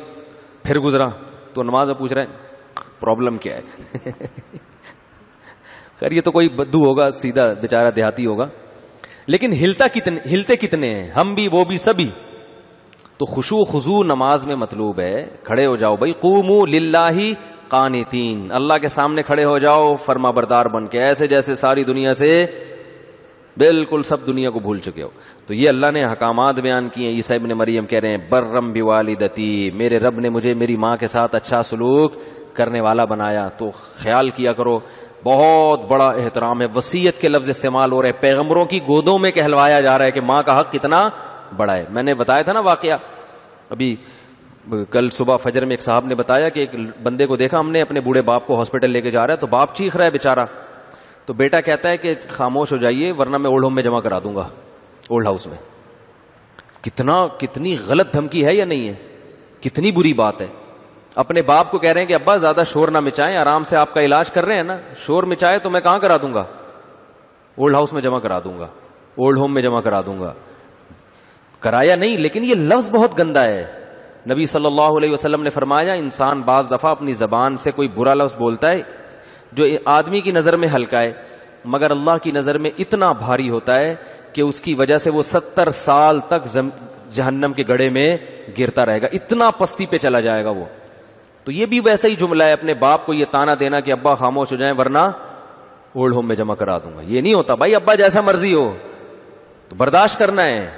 پھر گزرا, تو نماز میں پوچھ رہے ہیں پرابلم کیا ہے. خیر یہ تو کوئی بدو ہوگا, سیدھا بیچارہ دیہاتی ہوگا, لیکن ہلتے کتنے ہیں, ہم بھی وہ بھی سبھی. تو خشوع و خضوع نماز میں مطلوب ہے. کھڑے ہو جاؤ بھائی, قوموا للہ قانتین, اللہ کے سامنے کھڑے ہو جاؤ فرما بردار بن کے, ایسے جیسے ساری دنیا سے بالکل سب دنیا کو بھول چکے ہو. تو یہ اللہ نے احکامات بیان کیے ہیں. عیسیٰ ابن مریم کہہ رہے ہیں برم بوالدتی, میرے رب نے مجھے میری ماں کے ساتھ اچھا سلوک کرنے والا بنایا. تو خیال کیا کرو, بہت بڑا احترام ہے. وصیت کے لفظ استعمال ہو رہے ہیں, پیغمبروں کی گودوں میں کہلوایا جا رہا ہے کہ ماں کا حق کتنا بڑا ہے. میں نے بتایا تھا نا واقعہ, ابھی کل صبح فجر میں ایک صاحب نے بتایا کہ ایک بندے کو دیکھا ہم نے, اپنے بوڑھے باپ کو ہاسپٹل لے کے جا رہا ہے, تو باپ چیخ رہا ہے بیچارہ. تو بیٹا کہتا ہے کہ خاموش ہو جائیے ورنہ میں اولڈ ہوم میں جمع کرا دوں گا, اولڈ ہاؤس میں. کتنی غلط دھمکی ہے یا نہیں ہے, کتنی بری بات ہے. اپنے باپ کو کہہ رہے ہیں کہ ابا زیادہ شور نہ مچائیں, آرام سے آپ کا علاج کر رہے ہیں نا, شور مچائے تو میں کہاں کرا دوں گا, اولڈ ہاؤس میں جمع کرا دوں گا, اولڈ ہوم میں جمع کرا دوں گا. کرایا نہیں, لیکن یہ لفظ بہت گندا ہے. نبی صلی اللہ علیہ وسلم نے فرمایا انسان بعض دفعہ اپنی زبان سے کوئی برا لفظ بولتا ہے جو آدمی کی نظر میں ہلکا ہے, مگر اللہ کی نظر میں اتنا بھاری ہوتا ہے کہ اس کی وجہ سے وہ 70 سال تک جہنم کے گڑھے میں گرتا رہے گا, اتنا پستی پہ چلا جائے گا وہ. تو یہ بھی ویسا ہی جملہ ہے, اپنے باپ کو یہ تانا دینا کہ ابا خاموش ہو جائیں ورنہ اولڈ ہوم میں جمع کرا دوں گا. یہ نہیں ہوتا بھائی, ابا جیسا مرضی ہو تو برداشت کرنا ہے,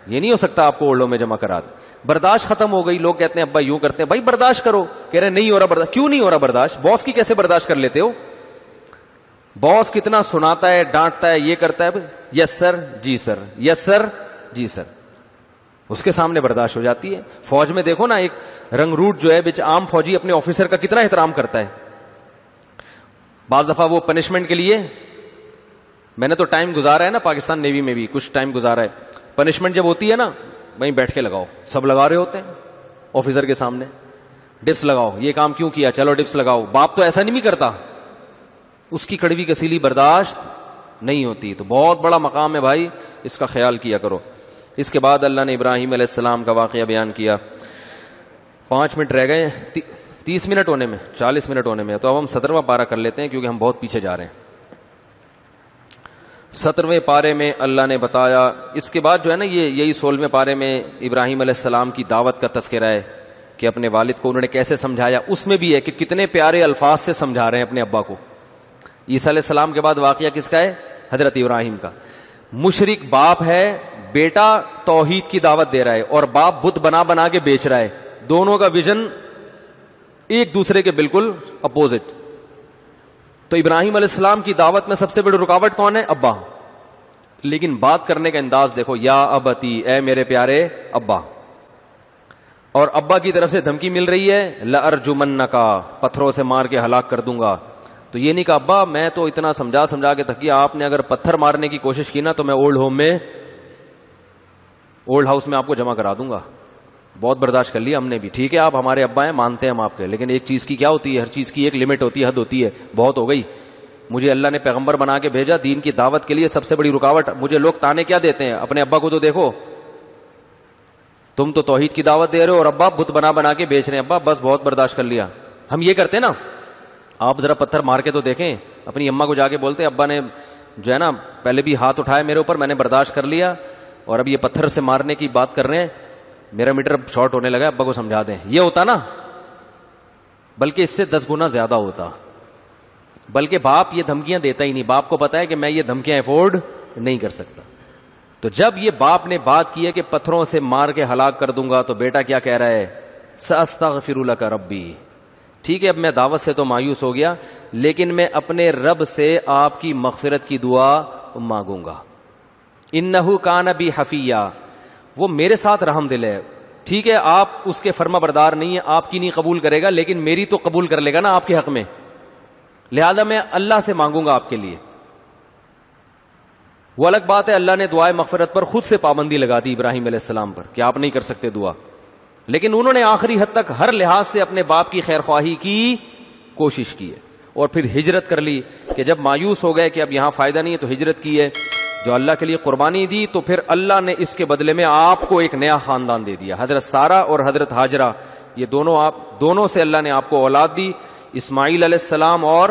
یہ نہیں ہو سکتا آپ کو اولڈ ہوم میں جمع کرا دیں. برداشت ختم ہو گئی, لوگ کہتے ہیں ابا یوں کرتے ہیں, بھائی برداشت کرو. کہہ رہے نہیں ہو رہا برداشت, کیوں نہیں ہو رہا برداشت؟ باس کی کیسے برداشت کر لیتے ہو؟ باس کتنا سناتا ہے, ڈانٹتا ہے, یہ کرتا ہے, یس سر جی سر, یس سر جی سر, اس کے سامنے برداشت ہو جاتی ہے. فوج میں دیکھو نا, ایک رنگ روٹ جو ہے بیچ عام فوجی اپنے آفیسر کا کتنا احترام کرتا ہے. بعض دفعہ وہ پنشمنٹ کے لیے, میں نے تو ٹائم گزارا ہے نا پاکستان نیوی میں بھی کچھ ٹائم گزارا ہے, پنشمنٹ جب ہوتی ہے نا وہیں بیٹھ کے لگاؤ, سب لگا رہے ہوتے ہیں آفیسر کے سامنے, ڈپس لگاؤ, یہ کام کیوں کیا, چلو ڈپس لگاؤ. باپ تو ایسا نہیں کرتا, اس کی کڑوی کسیلی برداشت نہیں ہوتی. تو بہت بڑا مقام ہے بھائی, اس کا خیال کیا کرو. اس کے بعد اللہ نے ابراہیم علیہ السلام کا واقعہ بیان کیا. 5 منٹ رہ گئے, 30 منٹ ہونے میں, 40 منٹ ہونے میں, تو اب ہم 17واں پارہ کر لیتے ہیں کیونکہ ہم بہت پیچھے جا رہے ہیں. 17ویں پارے میں اللہ نے بتایا, اس کے بعد جو ہے نا یہی 16ویں پارے میں ابراہیم علیہ السلام کی دعوت کا تذکرہ ہے کہ اپنے والد کو انہوں نے کیسے سمجھایا. اس میں بھی ہے کہ کتنے پیارے الفاظ سے سمجھا رہے ہیں اپنے ابا کو. عیسیٰ علیہ السلام کے بعد واقعہ کس کا ہے؟ حضرت ابراہیم کا. مشرک باپ ہے, بیٹا توحید کی دعوت دے رہا ہے, اور باپ بت بنا کے بیچ رہا ہے. دونوں کا ویژن ایک دوسرے کے بالکل اپوزٹ. تو ابراہیم علیہ السلام کی دعوت میں سب سے بڑی رکاوٹ کون ہے؟ ابا. لیکن بات کرنے کا انداز دیکھو, یا ابتی, اے میرے پیارے ابا. اور ابا کی طرف سے دھمکی مل رہی ہے, لأرجمنکا, پتھروں سے مار کے ہلاک کر دوں گا. تو یہ نہیں کہا ابا میں تو اتنا سمجھا کے تھکیا, آپ نے اگر پتھر مارنے کی کوشش کی نا تو میں اولڈ ہاؤس میں آپ کو جمع کرا دوں گا. بہت برداشت کر لیا ہم نے بھی, ٹھیک ہے آپ ہمارے ابا ہیں, مانتے ہیں ہم آپ کے, لیکن ایک چیز کی کیا ہوتی ہے, ہر چیز کی ایک لمٹ ہوتی ہے, حد ہوتی ہے. بہت ہو گئی, مجھے اللہ نے پیغمبر بنا کے بھیجا دین کی دعوت کے لیے. سب سے بڑی رکاوٹ مجھے لوگ تانے کیا دیتے ہیں, اپنے ابا کو تو دیکھو, تم تو توحید کی دعوت دے رہے ہو اور ابا بت بنا کے بیچ رہے ہیں. ابا بس بہت برداشت کر لیا. ہم یہ کرتے نا, آپ ذرا پتھر مار کے تو دیکھیں, اپنی اماں کو جا کے بولتے ابا نے جو ہے نا پہلے بھی ہاتھ اٹھایا میرے اوپر, میں نے برداشت کر لیا, اور اب یہ پتھر سے مارنے کی بات کر رہے ہیں, میرا میٹر شارٹ ہونے لگا, ابا کو سمجھا دیں. یہ ہوتا نا, بلکہ اس سے 10 گنا زیادہ ہوتا. بلکہ باپ یہ دھمکیاں دیتا ہی نہیں, باپ کو پتا ہے کہ میں یہ دھمکیاں افورڈ نہیں کر سکتا. تو جب یہ باپ نے بات کی ہے کہ پتھروں سے مار کے ہلاک کر دوں گا, تو بیٹا کیا کہہ رہا ہے, ساستغفر لک ربی. ٹھیک ہے, اب میں دعوت سے تو مایوس ہو گیا, لیکن میں اپنے رب سے آپ کی مغفرت کی دعا مانگوں گا. انہ کان بی حفیہ, وہ میرے ساتھ رحم دل ہے. ٹھیک ہے, آپ اس کے فرما بردار نہیں ہے, آپ کی نہیں قبول کرے گا, لیکن میری تو قبول کر لے گا نا آپ کے حق میں, لہذا میں اللہ سے مانگوں گا آپ کے لیے. وہ الگ بات ہے اللہ نے دعائے مغفرت پر خود سے پابندی لگا دی ابراہیم علیہ السلام پر کہ آپ نہیں کر سکتے دعا، لیکن انہوں نے آخری حد تک ہر لحاظ سے اپنے باپ کی خیر خواہی کی کوشش کی ہے، اور پھر ہجرت کر لی کہ جب مایوس ہو گئے کہ اب یہاں فائدہ نہیں ہے تو ہجرت کی ہے، جو اللہ کے لیے قربانی دی، تو پھر اللہ نے اس کے بدلے میں آپ کو ایک نیا خاندان دے دیا. حضرت سارہ اور حضرت ہاجرہ، یہ دونوں سے اللہ نے آپ کو اولاد دی، اسماعیل علیہ السلام اور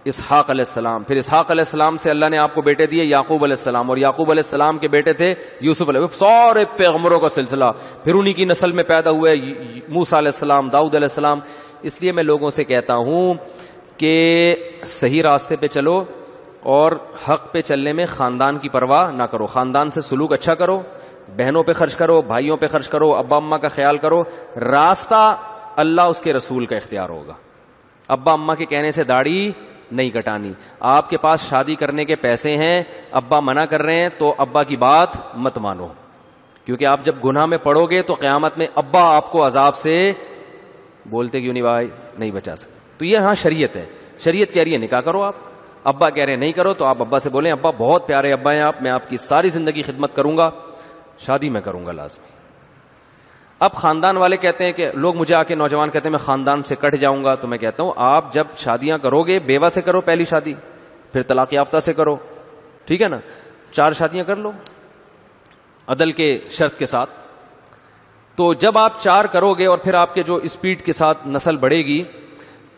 اسحاق علیہ السلام. پھر اسحاق علیہ السلام سے اللہ نے آپ کو بیٹے دیے یعقوب علیہ السلام، اور یعقوب علیہ السلام کے بیٹے تھے یوسف علیہ السلام. سارے پیغمبروں کا سلسلہ پھر انہی کی نسل میں پیدا ہوئے، موسیٰ علیہ السلام، داؤد علیہ السلام. اس لیے میں لوگوں سے کہتا ہوں کہ صحیح راستے پہ چلو اور حق پہ چلنے میں خاندان کی پرواہ نہ کرو، خاندان سے سلوک اچھا کرو، بہنوں پہ خرچ کرو، بھائیوں پہ خرچ کرو، ابا اماں کا خیال کرو. راستہ اللہ اس کے رسول کا اختیار ہوگا. ابا اماں کے کہنے سے داڑھی نہیں کٹانی. آپ کے پاس شادی کرنے کے پیسے ہیں، ابا منع کر رہے ہیں تو ابا کی بات مت مانو، کیونکہ آپ جب گناہ میں پڑو گے تو قیامت میں ابا آپ کو عذاب سے بولتے کیوں نہیں بھائی نہیں بچا سکتے. تو یہ ہاں شریعت ہے، شریعت کہہ رہی ہے نکاح کرو، آپ ابا کہہ رہے ہیں نہیں کرو تو آپ ابا سے بولیں ابا بہت پیارے ابا ہیں آپ، میں آپ کی ساری زندگی خدمت کروں گا، شادی میں کروں گا لازمی. اب خاندان والے کہتے ہیں کہ لوگ مجھے آ کے نوجوان کہتے ہیں میں خاندان سے کٹ جاؤں گا، تو میں کہتا ہوں آپ جب شادیاں کرو گے بیوہ سے کرو پہلی شادی، پھر طلاق یافتہ سے کرو، ٹھیک ہے نا، 4 شادیاں کر لو عدل کے شرط کے ساتھ. تو جب آپ 4 کرو گے اور پھر آپ کے جو اسپیڈ کے ساتھ نسل بڑھے گی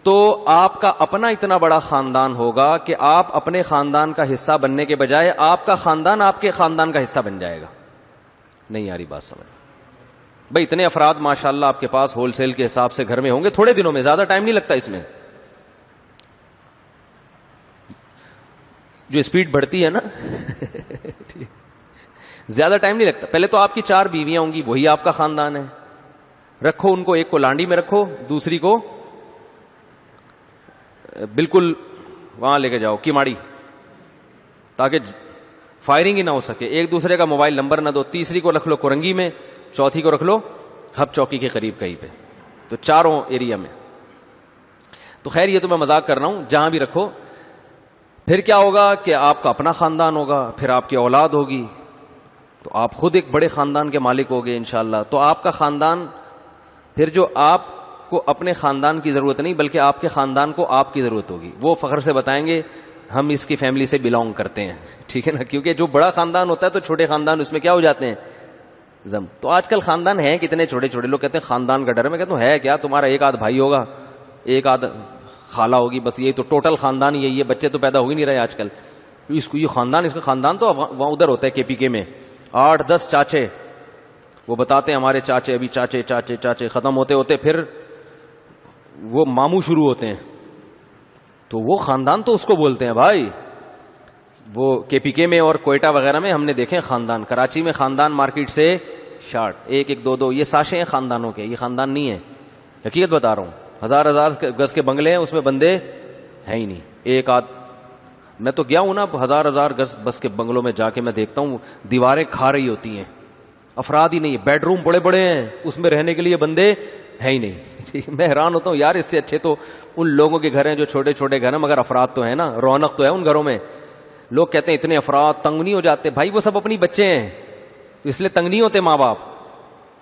تو آپ کا اپنا اتنا بڑا خاندان ہوگا کہ آپ اپنے خاندان کا حصہ بننے کے بجائے آپ کا خاندان آپ کے خاندان کا حصہ بن جائے گا. نہیں آ رہی بات سمجھ بھائی؟ اتنے افراد ماشاءاللہ آپ کے پاس ہول سیل کے حساب سے گھر میں ہوں گے، تھوڑے دنوں میں، زیادہ ٹائم نہیں لگتا اس میں. جو اسپیڈ بڑھتی ہے نا زیادہ ٹائم نہیں لگتا. پہلے تو آپ کی 4 بیویاں ہوں گی، وہی آپ کا خاندان ہے. رکھو ان کو، ایک کو لانڈی میں رکھو، دوسری کو بالکل وہاں لے کے جاؤ کیماڑی، تاکہ فائرنگ ہی نہ ہو سکے، ایک دوسرے کا موبائل نمبر نہ دو. تیسری کو رکھ لو کورنگی میں، چوتھی کو رکھ لو ہب چوکی کے قریب کہیں پہ. تو 4 ایریا میں. تو خیر یہ تو میں مذاق کر رہا ہوں، جہاں بھی رکھو. پھر کیا ہوگا کہ آپ کا اپنا خاندان ہوگا، پھر آپ کی اولاد ہوگی، تو آپ خود ایک بڑے خاندان کے مالک ہوگے انشاءاللہ. تو آپ کا خاندان پھر جو آپ کو اپنے خاندان کی ضرورت نہیں بلکہ آپ کے خاندان کو آپ کی ضرورت ہوگی. وہ فخر سے بتائیں گے ہم اس کی فیملی سے بلانگ کرتے ہیں، ٹھیک ہے نا، کیونکہ جو بڑا خاندان ہوتا ہے تو چھوٹے خاندان اس میں کیا ہو جاتے ہیں زم. تو آج کل خاندان ہیں کتنے چھوٹے چھوٹے، لوگ کہتے ہیں خاندان کا ڈر ہے. میں کہتا ہوں ہے کیا، تمہارا ایک آدھ بھائی ہوگا، ایک آدھ خالہ ہوگی، بس یہی تو ٹوٹل خاندان یہی ہے. بچے تو پیدا ہو ہی نہیں رہے آج کل. اس کو یہ خاندان، اس کا خاندان تو وہاں ادھر ہوتا ہے کے پی کے میں 8-10 چاچے، وہ بتاتے ہیں ہمارے چاچے، ابھی چاچے چاچے چاچے ختم ہوتے ہوتے پھر وہ ماموں شروع ہوتے ہیں. تو وہ خاندان تو اس کو بولتے ہیں بھائی. وہ کے پی کے میں اور کوئٹہ وغیرہ میں ہم نے دیکھے خاندان. کراچی میں خاندان مارکیٹ سے شارٹ 1-1 2-2 یہ ساشے ہیں خاندانوں کے، یہ خاندان نہیں ہے. حقیقت بتا رہا ہوں، 1000 گز کے بنگلے ہیں، اس میں بندے ہیں ہی نہیں. ایک آدھ میں تو گیا ہوں نا 1000 گز بس کے بنگلوں میں جا کے میں دیکھتا ہوں دیواریں کھا رہی ہوتی ہیں، افراد ہی نہیں. بیڈ روم بڑے بڑے ہیں، اس میں رہنے کے لیے بندے ہے ہی نہیں. میں حیران ہوتا ہوں یار، اس سے اچھے تو ان لوگوں کے گھر ہیں جو چھوٹے چھوٹے گھر ہیں مگر افراد تو ہے نا، رونق تو ہے ان گھروں میں. لوگ کہتے ہیں اتنے افراد تنگ نہیں ہو جاتے؟ بھائی وہ سب اپنی بچے ہیں، اس لیے تنگ نہیں ہوتے ماں باپ.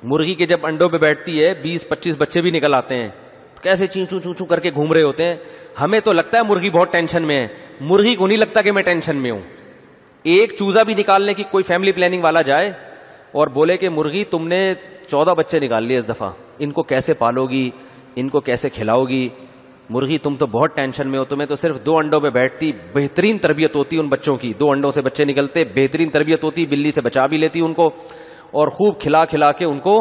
مرغی کے جب انڈوں پہ بیٹھتی ہے 20-25 بچے بھی نکل آتے ہیں تو کیسے چوں چوں چوں کر کے گھوم رہے ہوتے ہیں. ہمیں تو لگتا ہے مرغی بہت ٹینشن میں ہے، مرغی کو نہیں لگتا کہ میں ٹینشن میں ہوں. ایک چوزا بھی نکالنے کی کوئی فیملی پلاننگ والا جائے اور بولے کہ مرغی تم نے 14 بچے نکال لیے اس دفعہ، ان کو کیسے پالو گی، ان کو کیسے کھلاؤ گی، مرغی تم تو بہت ٹینشن میں ہو، تمہیں تو صرف 2 انڈوں پہ بیٹھتی، بہترین تربیت ہوتی ان بچوں کی، 2 انڈوں سے بچے نکلتے، بہترین تربیت ہوتی، بلی سے بچا بھی لیتی ان کو، اور خوب کھلا کھلا کے ان کو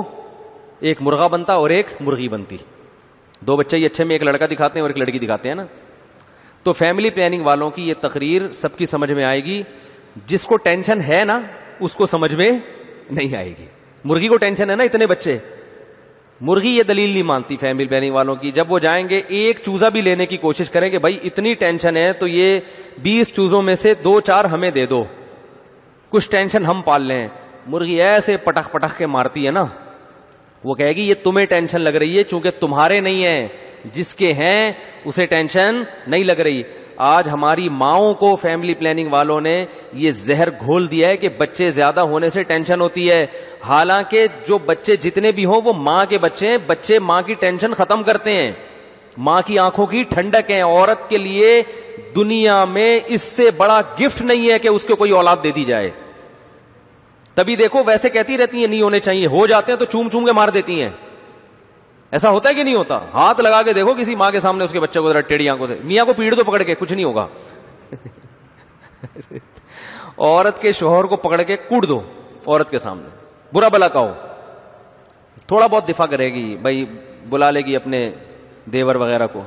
ایک مرغا بنتا اور ایک مرغی بنتی. 2 بچے ہی اچھے میں، ایک لڑکا دکھاتے ہیں اور ایک لڑکی دکھاتے ہیں نا. تو فیملی پلاننگ والوں کی یہ تقریر سب کی سمجھ میں آئے گی. جس کو ٹینشن ہے نا اس کو سمجھ میں نہیں آئے گی. مرغی کو ٹینشن ہے نا اتنے بچے، مرغی یہ دلیل نہیں مانتی فیملی پلاننگ والوں کی. جب وہ جائیں گے ایک چوزا بھی لینے کی کوشش کریں کہ بھائی اتنی ٹینشن ہے تو یہ 20 چوزوں میں سے 2-4 ہمیں دے دو، کچھ ٹینشن ہم پال لیں. مرغی ایسے پٹخ پٹخ کے مارتی ہے نا وہ کہے گی یہ تمہیں ٹینشن لگ رہی ہے چونکہ تمہارے نہیں ہے، جس کے ہیں اسے ٹینشن نہیں لگ رہی. آج ہماری ماؤں کو فیملی پلاننگ والوں نے یہ زہر گھول دیا ہے کہ بچے زیادہ ہونے سے ٹینشن ہوتی ہے، حالانکہ جو بچے جتنے بھی ہوں وہ ماں کے بچے ہیں. بچے ماں کی ٹینشن ختم کرتے ہیں، ماں کی آنکھوں کی ٹھنڈک ہیں. عورت کے لیے دنیا میں اس سے بڑا گفٹ نہیں ہے کہ اس کو کوئی اولاد دے دی جائے. تبھی دیکھو ویسے کہتی رہتی ہیں نہیں ہونے چاہیے، ہو جاتے ہیں تو چوم چوم کے مار دیتی ہیں. ایسا ہوتا ہے کہ نہیں ہوتا؟ ہاتھ لگا کے دیکھو کسی ماں کے سامنے اس کے بچے کو ذرا ٹیڑھی آنکھوں سے، میاں کو پیڑ دو پکڑ کے، کچھ نہیں ہوگا. عورت کے شوہر کو پکڑ کے کوٹ دو عورت کے سامنے، برا بلا کہو، تھوڑا بہت دفاع کرے گی، بھائی بلا لے گی اپنے دیور وغیرہ کو،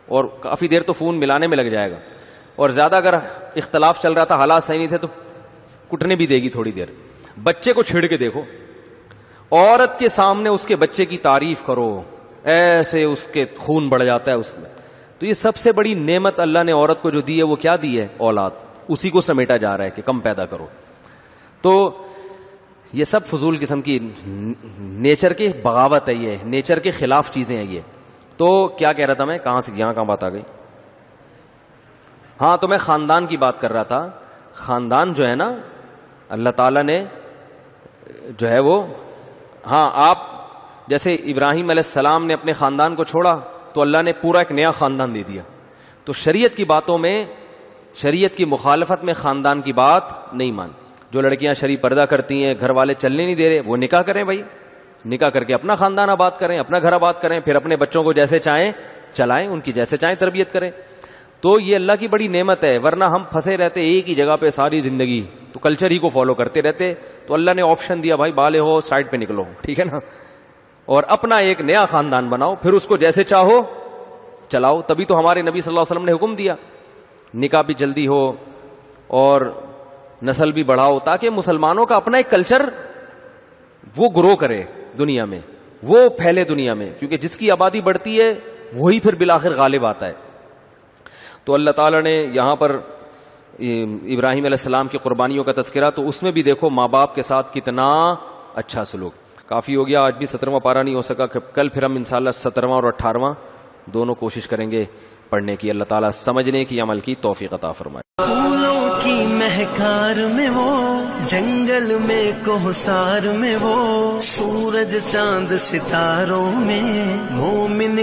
اور کافی دیر تو فون ملانے میں لگ جائے گا. اور زیادہ اگر اختلاف چل رہا تھا، حالات صحیح نہیں تھے تو کٹنے بھی دے گی تھوڑی دیر. بچے کو چھیڑ کے دیکھو، عورت کے سامنے اس کے بچے کی تعریف کرو، ایسے اس کے خون بڑھ جاتا ہے اس میں. تو یہ سب سے بڑی نعمت اللہ نے عورت کو جو دی ہے وہ کیا دی ہے؟ اولاد. اسی کو سمیٹا جا رہا ہے کہ کم پیدا کرو. تو یہ سب فضول قسم کی نیچر کی بغاوت ہے، یہ نیچر کے خلاف چیزیں ہیں یہ. تو کیا کہہ رہا تھا میں، کہاں سے کہاں بات آ گئی؟ ہاں، تو میں خاندان کی بات کر رہا تھا. خاندان جو ہے نا، اللہ تعالیٰ نے جو ہے وہ، ہاں آپ جیسے ابراہیم علیہ السلام نے اپنے خاندان کو چھوڑا تو اللہ نے پورا ایک نیا خاندان دے دیا. تو شریعت کی باتوں میں، شریعت کی مخالفت میں خاندان کی بات نہیں مان. جو لڑکیاں شرعی پردہ کرتی ہیں، گھر والے چلنے نہیں دے رہے، وہ نکاح کریں بھائی، نکاح کر کے اپنا خاندان آباد کریں، اپنا گھر آباد کریں، پھر اپنے بچوں کو جیسے چاہیں چلائیں، ان کی جیسے چاہیں تربیت کریں. تو یہ اللہ کی بڑی نعمت ہے، ورنہ ہم پھنسے رہتے ایک ہی جگہ پہ ساری زندگی، تو کلچر ہی کو فالو کرتے رہتے. تو اللہ نے آپشن دیا، بھائی بالے ہو سائڈ پہ نکلو، ٹھیک ہے نا، اور اپنا ایک نیا خاندان بناؤ، پھر اس کو جیسے چاہو چلاؤ. تبھی تو ہمارے نبی صلی اللہ علیہ وسلم نے حکم دیا نکاح بھی جلدی ہو اور نسل بھی بڑھاؤ، تاکہ مسلمانوں کا اپنا ایک کلچر وہ گرو کرے دنیا میں، وہ پھیلے دنیا میں، کیونکہ جس کی آبادی بڑھتی ہے وہی پھر بالآخر غالب آتا ہے. تو اللہ تعالیٰ نے یہاں پر ابراہیم علیہ السلام کی قربانیوں کا تذکرہ، تو اس میں بھی دیکھو ماں باپ کے ساتھ کتنا اچھا سلوک. کافی ہو گیا، آج بھی 17واں پارہ نہیں ہو سکا، کل پھر ہم انشاءاللہ 17واں اور 18واں دونوں کوشش کریں گے پڑھنے کی. اللہ تعالیٰ سمجھنے کی، عمل کی توفیق عطا فرمائے. پھولوں کی مہکار میں وہ، جنگل میں کوہسار میں وہ، سورج چاند ستاروں میں مومن